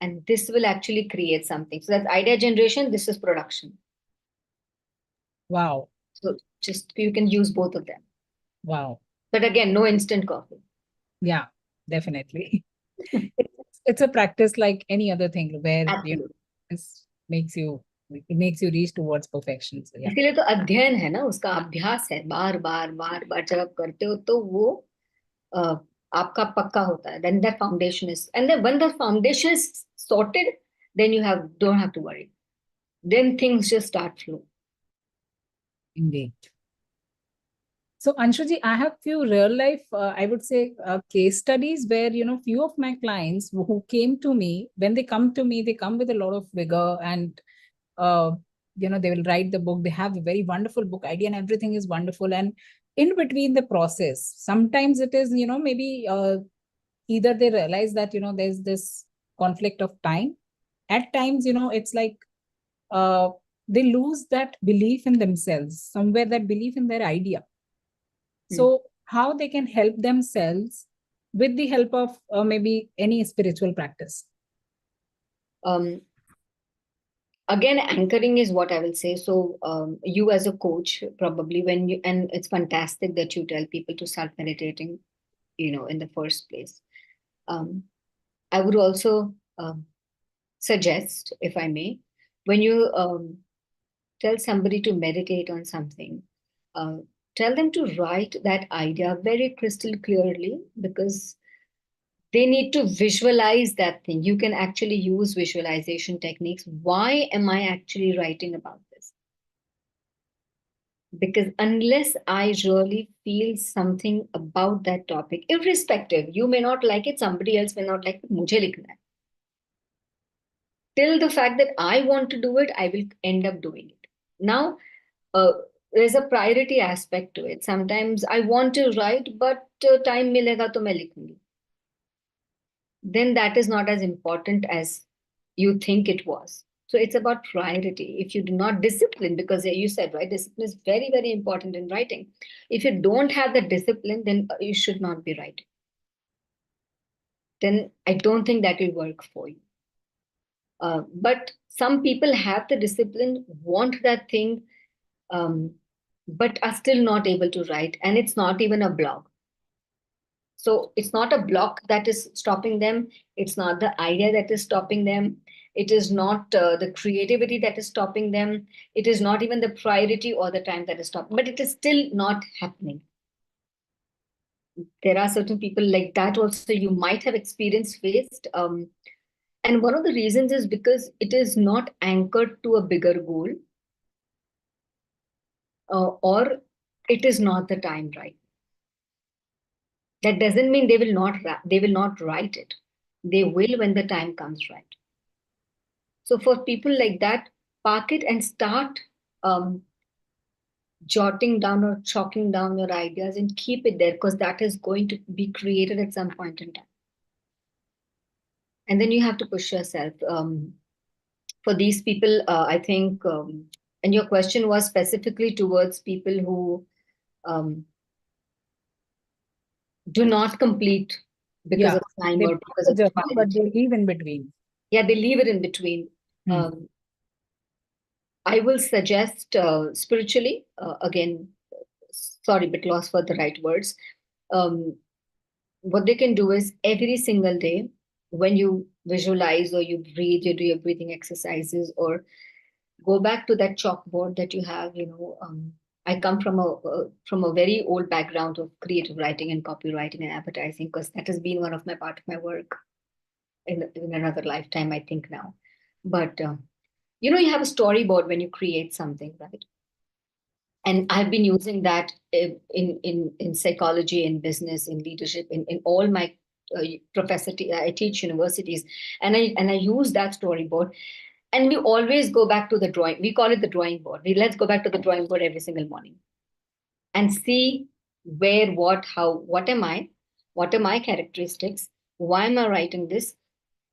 and this will actually create something. So that's idea generation, this is production. Wow. So just you can use both of them. Wow. But again, no instant coffee. Yeah, definitely. It's a practice like any other thing where this makes you reach towards perfection. So, yeah. इसीलिए तो अध्ययन है ना, उसका अभ्यास है, बार बार जब आप करते हो तो वो आपका पक्का होता है. Then that foundation is, and then when the foundation is sorted, then you don't have to worry. Then things just start flowing. Indeed. So Anshulji, I have few real life, I would say, case studies where, few of my clients who came to me, when they come to me, they come with a lot of vigor and, they will write the book. They have a very wonderful book idea and everything is wonderful. And in between the process, sometimes it is, maybe either they realize that, there's this conflict of time. At times, it's like they lose that belief in themselves, somewhere that belief in their idea. So how they can help themselves with the help of maybe any spiritual practice? Again, anchoring is what I will say. So you as a coach, probably and it's fantastic that you tell people to start meditating, in the first place. I would also suggest, if I may, when you tell somebody to meditate on something, tell them to write that idea very crystal clearly, because they need to visualize that thing. You can actually use visualization techniques. Why am I actually writing about this? Because unless I really feel something about that topic, irrespective, you may not like it, somebody else may not like it, mujhe likhna hai. Till the fact that I want to do it, I will end up doing it. Now, there's a priority aspect to it. Sometimes I want to write, but time milega to main likhungi. Then that is not as important as you think it was. So it's about priority. If you do not discipline, because you said, right, discipline is very, very important in writing. If you don't have the discipline, then you should not be writing. Then I don't think that will work for you. But some people have the discipline, want that thing, but are still not able to write. And it's not even a block. So it's not a block that is stopping them. It's not the idea that is stopping them. It is not the creativity that is stopping them. It is not even the priority or the time that is stopping, but it is still not happening. There are certain people like that also you might have faced. And one of the reasons is because it is not anchored to a bigger goal, or it is not the time right. That doesn't mean they will not write it. They will when the time comes right. So for people like that, park it and start jotting down or chalking down your ideas and keep it there, because that is going to be created at some point in time. And then you have to push yourself. For these people, I think, and your question was specifically towards people who do not complete because of time or because of journey, but they leave in between. Yeah, they leave it in between. I will suggest spiritually, again, sorry, but lost for the right words. Um, what they can do is every single day, when you visualize or you breathe, you do your breathing exercises, or go back to that chalkboard that you have. I come from a very old background of creative writing and copywriting and advertising, because that has been one of my part of my work in another lifetime, I think now. But you have a storyboard when you create something, right? And I've been using that in psychology, in business, in leadership, in all my I teach universities, and I use that storyboard. And we always go back to the drawing. We call it the drawing board. Let's go back to the drawing board every single morning and see where, what, how, what am I, what are my characteristics, why am I writing this,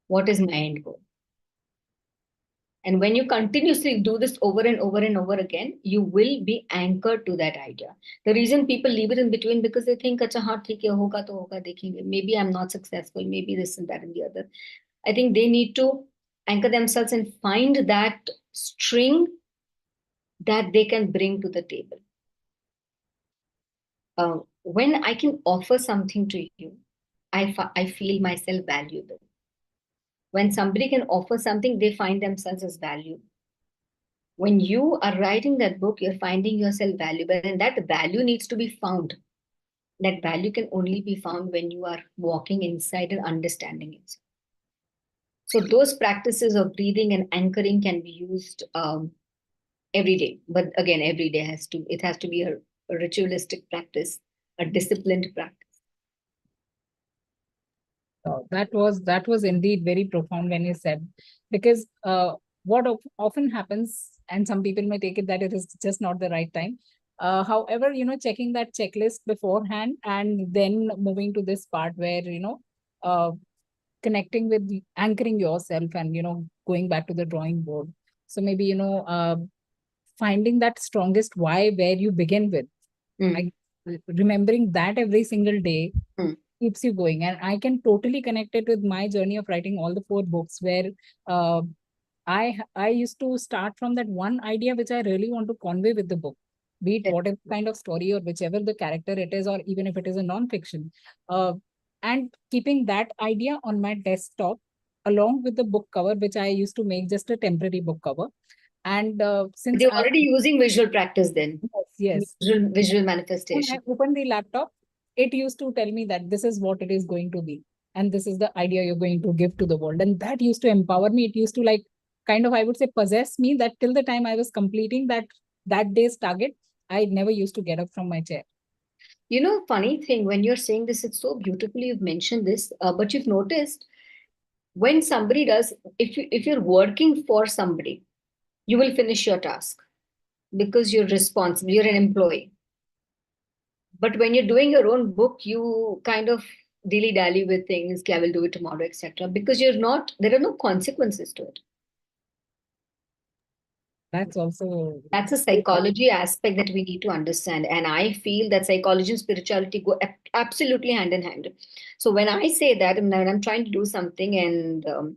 what is my end goal. And when you continuously do this over and over and over again, you will be anchored to that idea. The reason people leave it in between, because they think, acha, haan, theek hai, hoga to hoga, dekhenge. Maybe I'm not successful, maybe this and that and the other. I think they need to anchor themselves and find that string that they can bring to the table. When I can offer something to you, I feel myself valuable. When somebody can offer something, they find themselves as valuable. When you are writing that book, you're finding yourself valuable, and that value needs to be found. That value can only be found when you are walking inside and understanding it. So those practices of breathing and anchoring can be used every day. But again, every day has to be a ritualistic practice, a disciplined practice. That was indeed very profound when you said, because what often happens, and some people may take it that it is just not the right time. However, checking that checklist beforehand and then moving to this part where, connecting with anchoring yourself and, going back to the drawing board. So maybe, finding that strongest why where you begin with. Remembering that every single day keeps you going. And I can totally connect it with my journey of writing all the 4 books, where I used to start from that one idea which I really want to convey with the book, be it whatever kind of story or whichever the character it is, or even if it is a non-fiction. And keeping that idea on my desktop along with the book cover, which I used to make just a temporary book cover. And since They're already using visual practice then. Yes. Visual When manifestation. I opened the laptop, it used to tell me that this is what it is going to be. And this is the idea you're going to give to the world. And that used to empower me. It used to kind of, I would say, possess me, that till the time I was completing that day's target, I never used to get up from my chair. Funny thing, when you're saying this, it's so beautifully you've mentioned this, but you've noticed when somebody does, if you're working for somebody, you will finish your task because you're responsible, you're an employee. But when you're doing your own book, you kind of dilly-dally with things, I will do it tomorrow, etc. Because there are no consequences to it. That's a psychology aspect that we need to understand. And I feel that psychology and spirituality go absolutely hand in hand. So when I say that, and when I'm trying to do something, and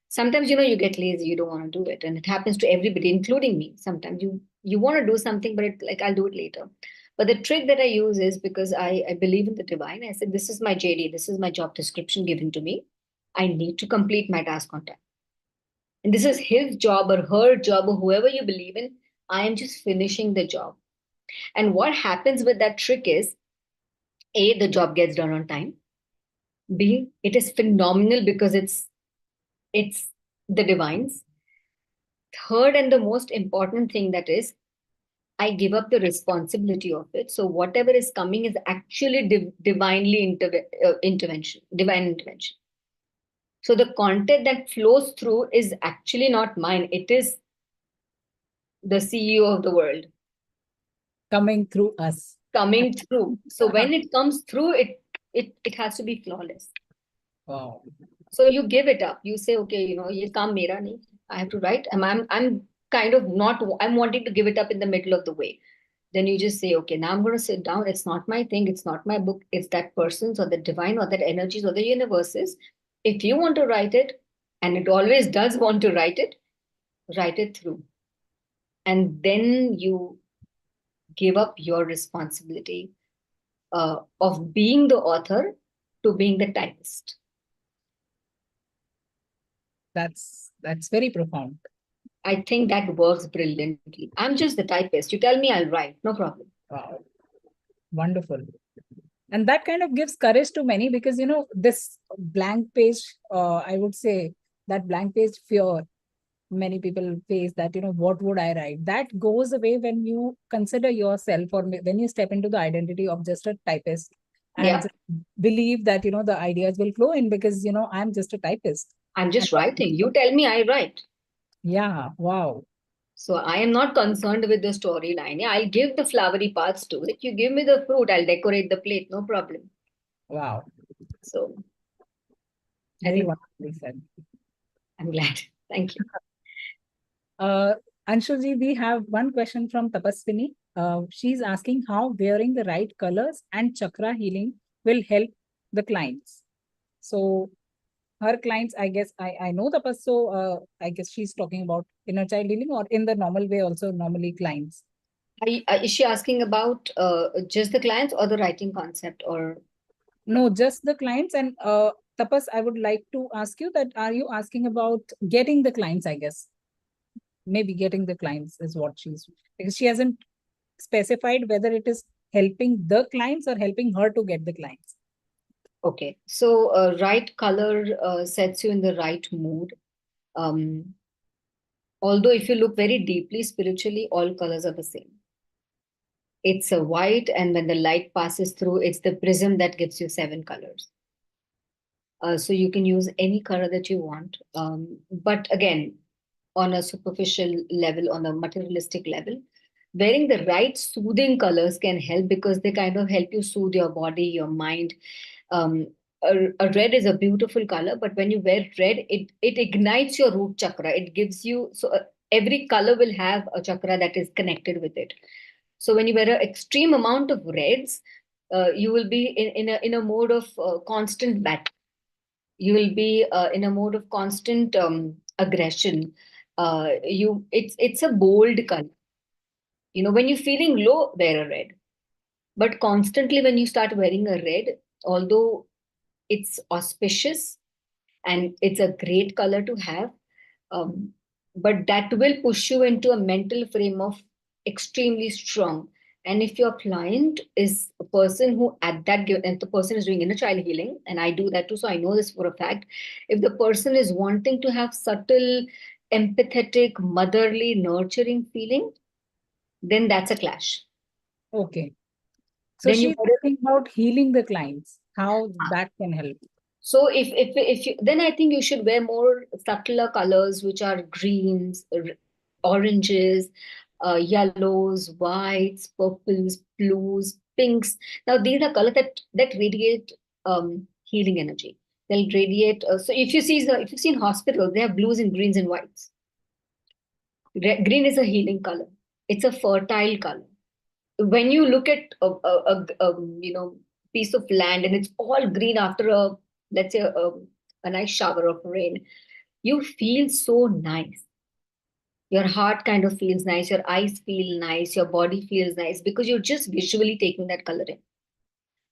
sometimes, you get lazy, you don't want to do it. And it happens to everybody, including me. Sometimes you want to do something, but I'll do it later. But the trick that I use is, because I believe in the divine. I said, this is my JD, this is my job description given to me. I need to complete my task on time. And this is his job or her job or whoever you believe in. I am just finishing the job. And what happens with that trick is, A, the job gets done on time. B, it is phenomenal because it's the divines. Third, and the most important thing, that is, I give up the responsibility of it. So whatever is coming is actually divine intervention. So the content that flows through is actually not mine. It is the CEO of the world. Coming through us. Coming through. So when it comes through, it has to be flawless. Wow. So you give it up. You say, okay, ye kaam mera nahi. I have to write. I'm kind of not, I'm wanting to give it up in the middle of the way. Then you just say, okay, now I'm going to sit down. It's not my thing. It's not my book. It's that person's, or the divine, or that energies, or the universe's. If you want to write it, and it always does want to write it through. and then you give up your responsibility of being the author to being the typist. That's very profound. I think that works brilliantly. I'm just the typist. You tell me, I'll write, no problem. Wow. Wonderful. And that kind of gives courage to many, because, you know, this blank page, I would say that blank page fear many people face, that, you know, what would I write? That goes away when you consider yourself, or when you step into the identity of just a typist, and Yeah, just believe that, you know, the ideas will flow in, because, you know, I'm just a typist. I'm just writing. You tell me, I write. Yeah. Wow. So I am not concerned with the storyline. Yeah, I'll give the flowery parts to it. You give me the fruit, I'll decorate the plate, no problem. Wow. So I Very think wonderfully said. I'm glad. Thank you. Uh, Anshulji, we have one question from Tapaswini. She's asking how wearing the right colors and chakra healing will help the clients. So her clients, I guess, I know Tapas, so I guess she's talking about inner child healing, or in the normal way also normally clients. Is she asking about just the clients or the writing concept, or? No, just the clients. And Tapas, I would like to ask you that, are you asking about getting the clients, I guess? Maybe getting the clients is what she's, because she hasn't specified whether it is helping the clients or helping her to get the clients. Okay, so right color sets you in the right mood. Um, Although if you look very deeply spiritually, all colors are the same. It's a white, and when the light passes through, it's the prism that gives you 7 colors. So you can use any color that you want. But again, on a superficial level, on a materialistic level, wearing the right soothing colors can help, because they kind of help you soothe your body, your mind. Um, a red is a beautiful color, but when you wear red, it ignites your root chakra. It gives you, so every color will have a chakra that is connected with it. So when you wear an extreme amount of reds, you will be in a mode of constant battle. You will be in a mode of constant aggression. It's a bold color. You know, when you're feeling low, wear a red. But constantly, when you start wearing a red, although it's auspicious and it's a great color to have, um, but that will push you into a mental frame of extremely strong. And if your client is a person who at that given, and the person is doing inner child healing, and I do that too, so I know this for a fact. If the person is wanting to have subtle, empathetic, motherly, nurturing feeling, then that's a clash. Okay. So Then you she's talking about healing the clients, how that can help. So if you, then I think you should wear more subtler colors, which are greens, oranges, yellows, whites, purples, blues, pinks. Now these are colors that radiate healing energy. They'll radiate. So if you see in hospitals, they have blues and greens and whites. Green is a healing color. It's a fertile color. When you look at a piece of land and it's all green after a, let's say, a nice shower of rain, you feel so nice. Your heart kind of feels nice, your eyes feel nice, your body feels nice, because you're just visually taking that color in.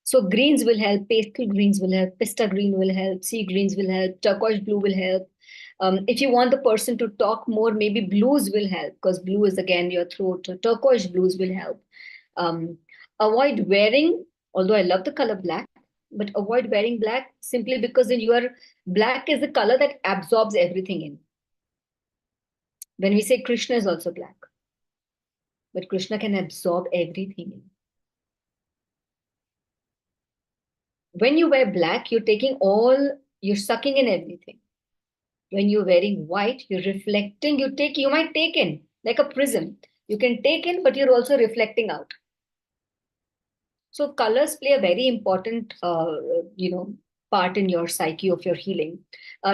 So greens will help, pastel greens will help, pista green will help, sea greens will help, turquoise blue will help. If you want the person to talk more, maybe blues will help, because blue is again your throat. So turquoise blues will help. Um, Avoid wearing, although I love the color black, but avoid wearing black simply because in your black is the color that absorbs everything in. When we say Krishna is also black, but Krishna can absorb everything in. When you wear black, you're sucking in everything. When you're wearing white, you're reflecting, you might take in like a prism. You can take in, but you're also reflecting out. So colors play a very important, part in your psyche of your healing.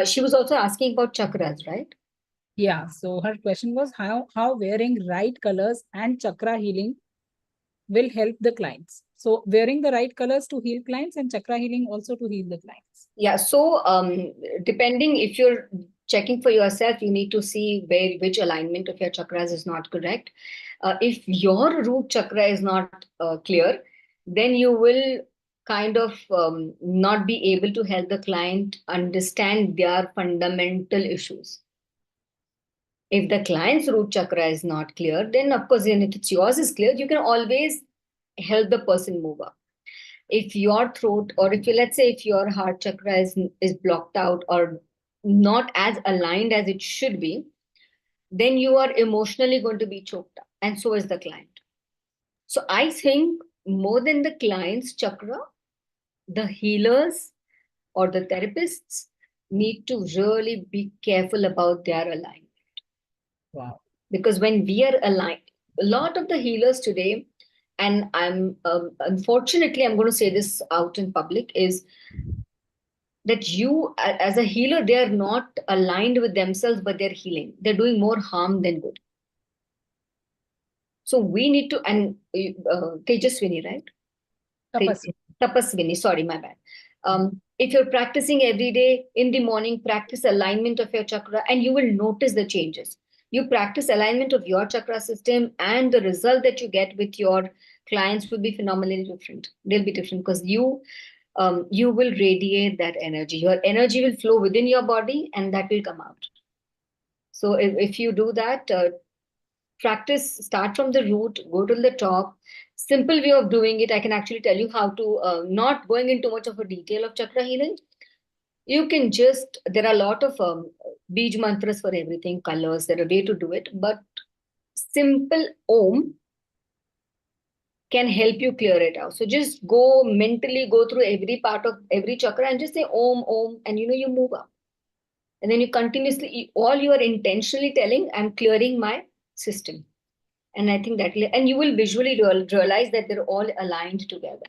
She was also asking about chakras, right? Yeah. So her question was how wearing right colors and chakra healing will help the clients. So wearing the right colors to heal clients, and chakra healing also to heal the clients. Yeah. So depending if you're checking for yourself, you need to see which alignment of your chakras is not correct. If your root chakra is not clear, then you will kind of not be able to help the client understand their fundamental issues. If the client's root chakra is not clear, then of course, then if it's yours is clear, you can always help the person move up. If your throat, or if you, let's say, if your heart chakra is blocked out or not as aligned as it should be, then you are emotionally going to be choked up, and so is the client. So I think more than the client's chakra, the healers or the therapists need to really be careful about their alignment. Wow. Because when we are aligned, a lot of the healers today, and I'm unfortunately, I'm going to say this out in public, is that you, as a healer, they are not aligned with themselves, but they're healing. They're doing more harm than good. So we need to, and Tejaswini, right? Tapasya. Tapaswini, sorry, my bad. If you're practicing every day in the morning, practice alignment of your chakra, and you will notice the changes. You practice alignment of your chakra system, and the result that you get with your clients will be phenomenally different. They'll be different because you will radiate that energy. Your energy will flow within your body, and that will come out. So if you do that, practice, start from the root, go to the top. Simple way of doing it, I can actually tell you how to, not going into much of a detail of chakra healing. You can just, there are a lot of bij mantras for everything, colors, there are a way to do it, but simple Om can help you clear it out. So just go mentally, go through every part of every chakra and just say Om, Om, and you move up. And then you continuously, all you are intentionally telling, I'm clearing my system. And I think that, and you will visually realize that they're all aligned together.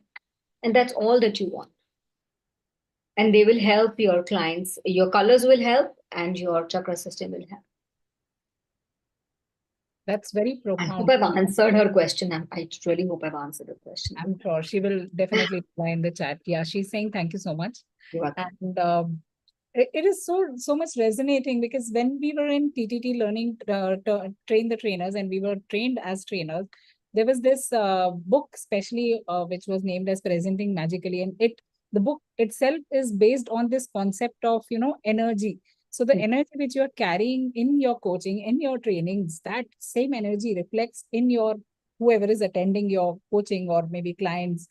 And that's all that you want. And they will help your clients. Your colors will help, and your chakra system will help. That's very profound. I hope I've answered her question. I really hope I've answered her question. I'm sure she will definitely reply in the chat. Yeah, she's saying thank you so much. And it is so much resonating, because when we were in TTT learning to train the trainers, and we were trained as trainers, there was this book especially which was named as Presenting Magically, and the book itself is based on this concept of energy. So the energy which you are carrying in your coaching, in your trainings, that same energy reflects in your whoever is attending your coaching, or maybe clients,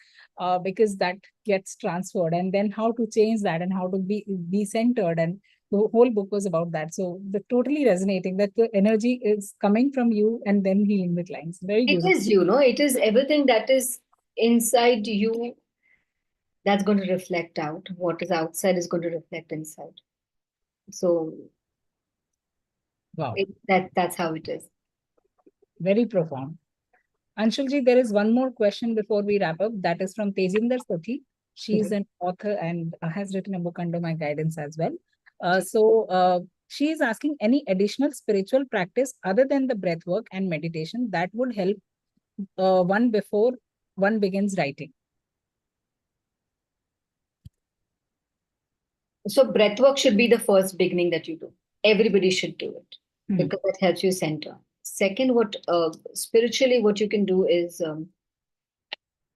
because that gets transferred, and then how to change that and how to be centered. And the whole book was about that. So the totally resonating that the energy is coming from you and then healing the clients. Very good. It is, it is everything that is inside you that's going to reflect out. What is outside is going to reflect inside. So wow, that's how it is. Very profound. Anshulji, there is one more question before we wrap up. That is from Tejinder Soti. She is an author and has written a book under my guidance as well. So she is asking, any additional spiritual practice other than the breath work and meditation that would help one before one begins writing? So breath work should be the first beginning that you do. Everybody should do it because it helps you center. Second, what spiritually what you can do is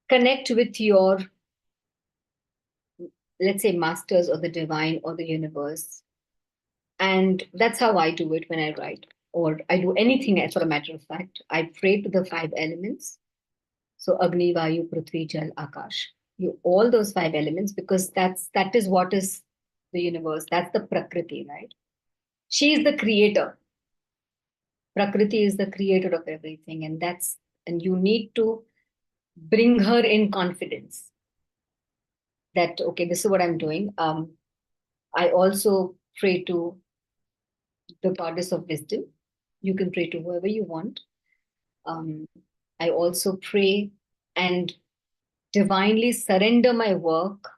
connect with your, let's say, masters or the divine or the universe. And that's how I do it when I write, or I do anything for a matter of fact. I pray to the 5 elements. So Agni, Vayu, Prithvi, Jal, Akash. All those 5 elements, because that is what is the universe. That's the Prakriti, right? She is the creator. Prakriti is the creator of everything. And you need to bring her in confidence that, okay, this is what I'm doing. I also pray to the goddess of wisdom. You can pray to whoever you want. I also pray and divinely surrender my work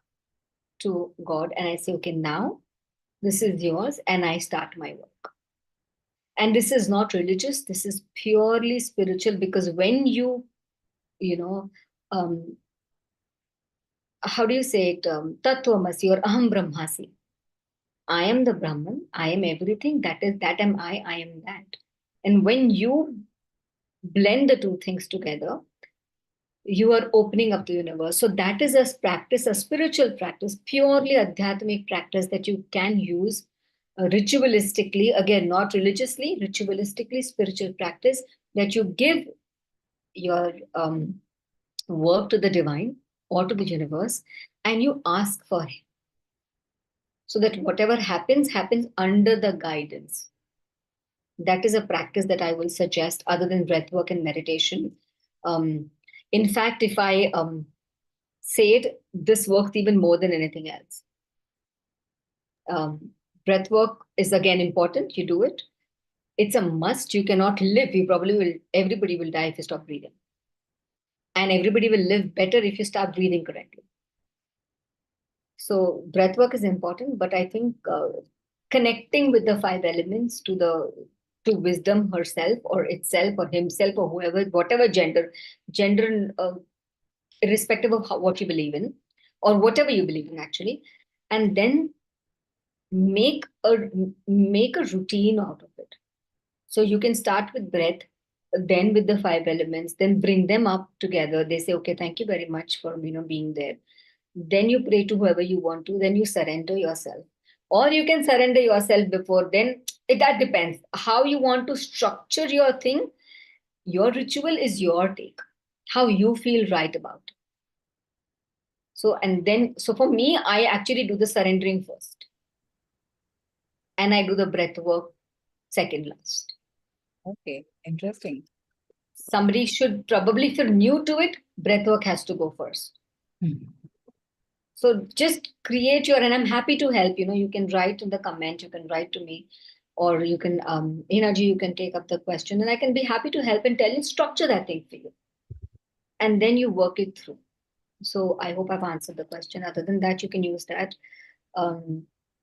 to God. And I say, okay, now this is yours. And I start my work. And this is not religious. This is purely spiritual, because when how do you say it? Tattvamasi or Aham Brahmasi. I am the Brahman, I am everything, that am I am that. And when you blend the two things together, you are opening up the universe. So that is a practice, a spiritual practice, purely adhyatmic practice that you can use ritualistically, again, not religiously, ritualistically, spiritual practice that you give your work to the divine or to the universe, and you ask for it. So that whatever happens, happens under the guidance. That is a practice that I will suggest other than breath work and meditation. In fact, if I say it, this works even more than anything else. Breath work is again important. You do it. It's a must. You cannot live. You probably will. Everybody will die if you stop breathing. And everybody will live better if you start breathing correctly. So breath work is important, but I think connecting with the five elements to wisdom herself or itself or himself or whoever, whatever gender, irrespective of what you believe in or whatever you believe in actually, and then make a routine out of it. So you can start with breath, then with the five elements, then bring them up together. They say, okay, thank you very much for being there. Then you pray to whoever you want to, then you surrender yourself. Or you can surrender yourself before, then that depends. How you want to structure your thing, your ritual is your take, how you feel right about it. So for me, I actually do the surrendering first. And I do the breath work second last. Okay, interesting. Somebody should probably, if you're new to it, breath work has to go first. So just create your, and I'm happy to help. You can write in the comment, you can write to me, or you can, Heena ji, you can take up the question, and I can be happy to help and tell you, structure that thing for you. And then you work it through. So I hope I've answered the question. Other than that, you can use that.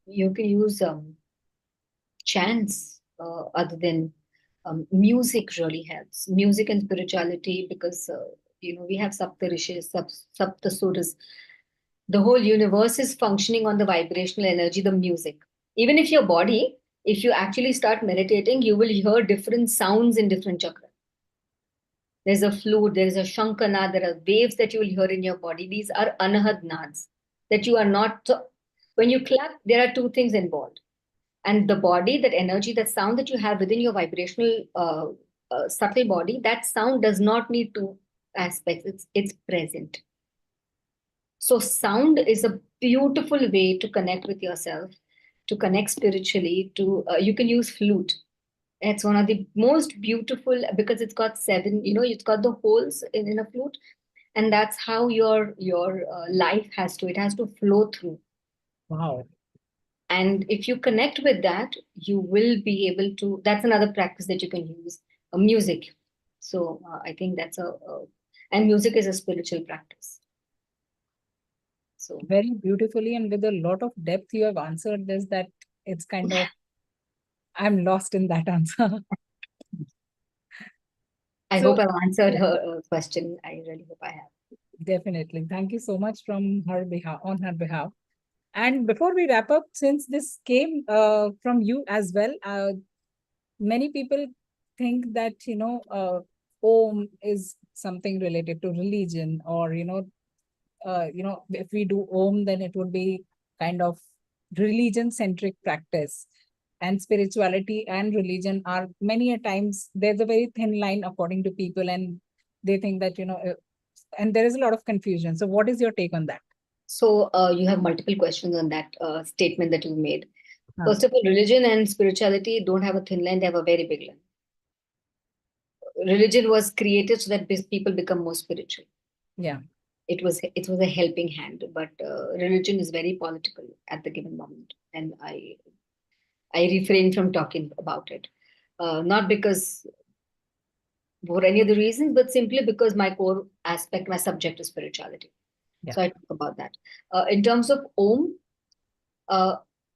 You can use chants, other than music really helps. Music and spirituality, because, we have Saptarishis, Saptasuras. The whole universe is functioning on the vibrational energy, the music. Even if your body, if you actually start meditating, you will hear different sounds in different chakras. There's a flute, there's a shankana, there are waves that you will hear in your body. These are anahad nads that you are not. So when you clap, there are two things involved. And the body, that energy, that sound that you have within your vibrational subtle body, that sound does not need two aspects. It's present. So sound is a beautiful way to connect with yourself, to connect spiritually. You can use flute. It's one of the most beautiful, because it's got seven. It's got the holes in a flute, and that's how your life it has to flow through. Wow. And if you connect with that, you will be able to. That's another practice that you can use. Music. So I think that's and music is a spiritual practice. So Very beautifully and with a lot of depth you have answered this, that it's kind of, I'm lost in that answer. I So hope I've answered her question. I really hope I have. definitely. Thank you so much from her behalf, on her behalf. And before we wrap up, since this came from you as well, many people think that, Om is something related to religion, or, if we do Om, then it would be kind of religion-centric practice. And spirituality and religion are many a times, there's a very thin line according to people, and they think that, and there is a lot of confusion. So what is your take on that? So you have multiple questions on that statement that you made. First of all, religion and spirituality don't have a thin line, they have a very big line. Religion was created so that people become more spiritual. Yeah. It was a helping hand, but religion is very political at the given moment. And I refrain from talking about it. Not because for any other reasons, but simply because my core aspect, my subject is spirituality. Yeah. So I talk about that. In terms of Om,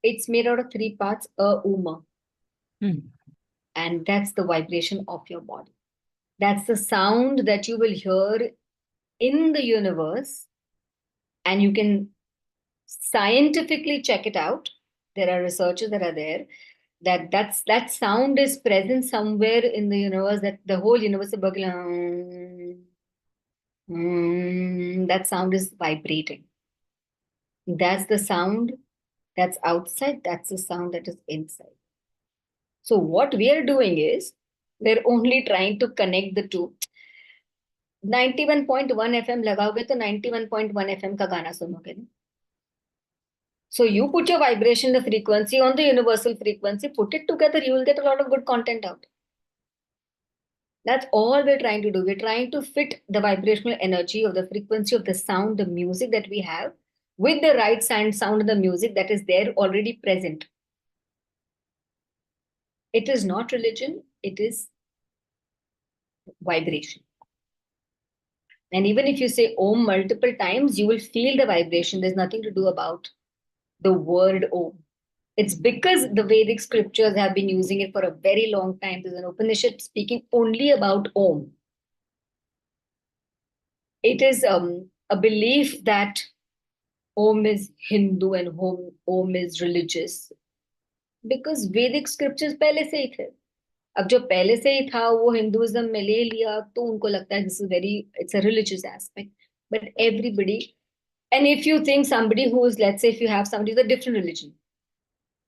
it's made out of three parts, Uma. And that's the vibration of your body. That's the sound that you will hear in the universe. And you can scientifically check it out. There are researchers that are there that sound is present somewhere in the universe, that the whole universe is bugging. That sound is vibrating. That's the sound that's outside. That's the sound that is inside. So what we are doing is we're only trying to connect the two. 91.1 FM लगाओगे तो 91.1 FM का गाना सुनोगे ना. So you put your vibration, the frequency on the universal frequency, put it together, you will get a lot of good content out. That's all we're trying to do. We're trying to fit the vibrational energy of the frequency of the sound, the music that we have, with the right sound of the music that is there already present. It is not religion, it is vibration. And even if you say Om multiple times, you will feel the vibration. There's nothing to do about the word Om. It's because the Vedic scriptures have been using it for a very long time. There's an Upanishad speaking only about Om. It is a belief that Om is Hindu and Om is religious. Because Vedic scriptures पहले से ही थे. अब जो पहले से ही था वो Hinduism में ले लिया तो उनको लगता है it's a religious aspect. But everybody, and if you think somebody who is, let's say if you have somebody with a different religion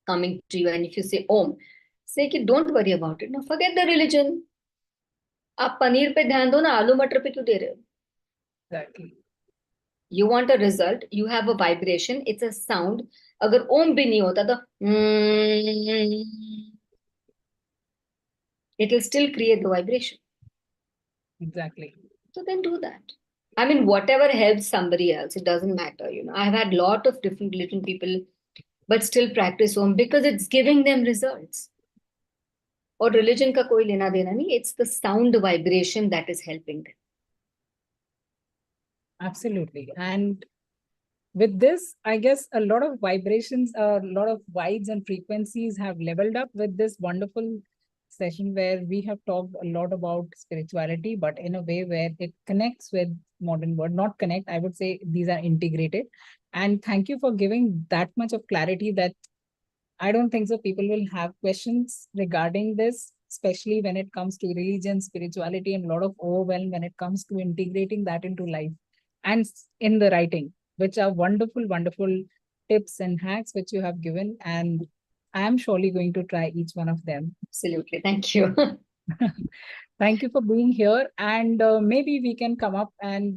coming to you and if you say Om, say कि don't worry about it, no, forget the religion. आप पनीर पे ध्यान दो ना, आलू मटर पे क्यों दे रहे हो? Exactly. You want a result, you have a vibration, it's a sound. अगर ओम भी नहीं होता तो it will still create the vibration. Exactly. So then do that. I mean, whatever helps somebody else, it doesn't matter. I've had a lot of different people, but still practice Om because it's giving them results. Or religion ka koi lena dena nahi, it's the sound vibration that is helping them. Absolutely. And with this, I guess a lot of vibrations, a lot of vibes and frequencies have leveled up with this wonderful session where we have talked a lot about spirituality, but in a way where it connects with modern world. Not connect, I would say these are integrated. And thank you for giving that much of clarity that I don't think so people will have questions regarding this, especially when it comes to religion, spirituality, and a lot of overwhelm when it comes to integrating that into life and in the writing, which are wonderful, wonderful tips and hacks which you have given. And I am surely going to try each one of them. Absolutely. Thank you. Thank you for being here. And maybe we can come up and,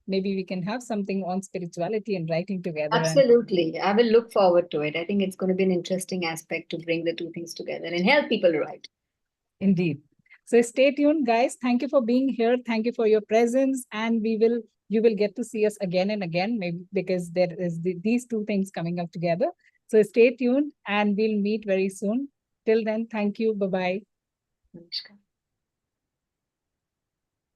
maybe we can have something on spirituality and writing together. Absolutely. I will look forward to it. I think it's going to be an interesting aspect to bring the two things together and help people write. Indeed. So stay tuned, guys. Thank you for being here. Thank you for your presence. And you will get to see us again and again, maybe because there is these two things coming up together. So stay tuned and we'll meet very soon. Till then, thank you. Bye-bye. Namaskar.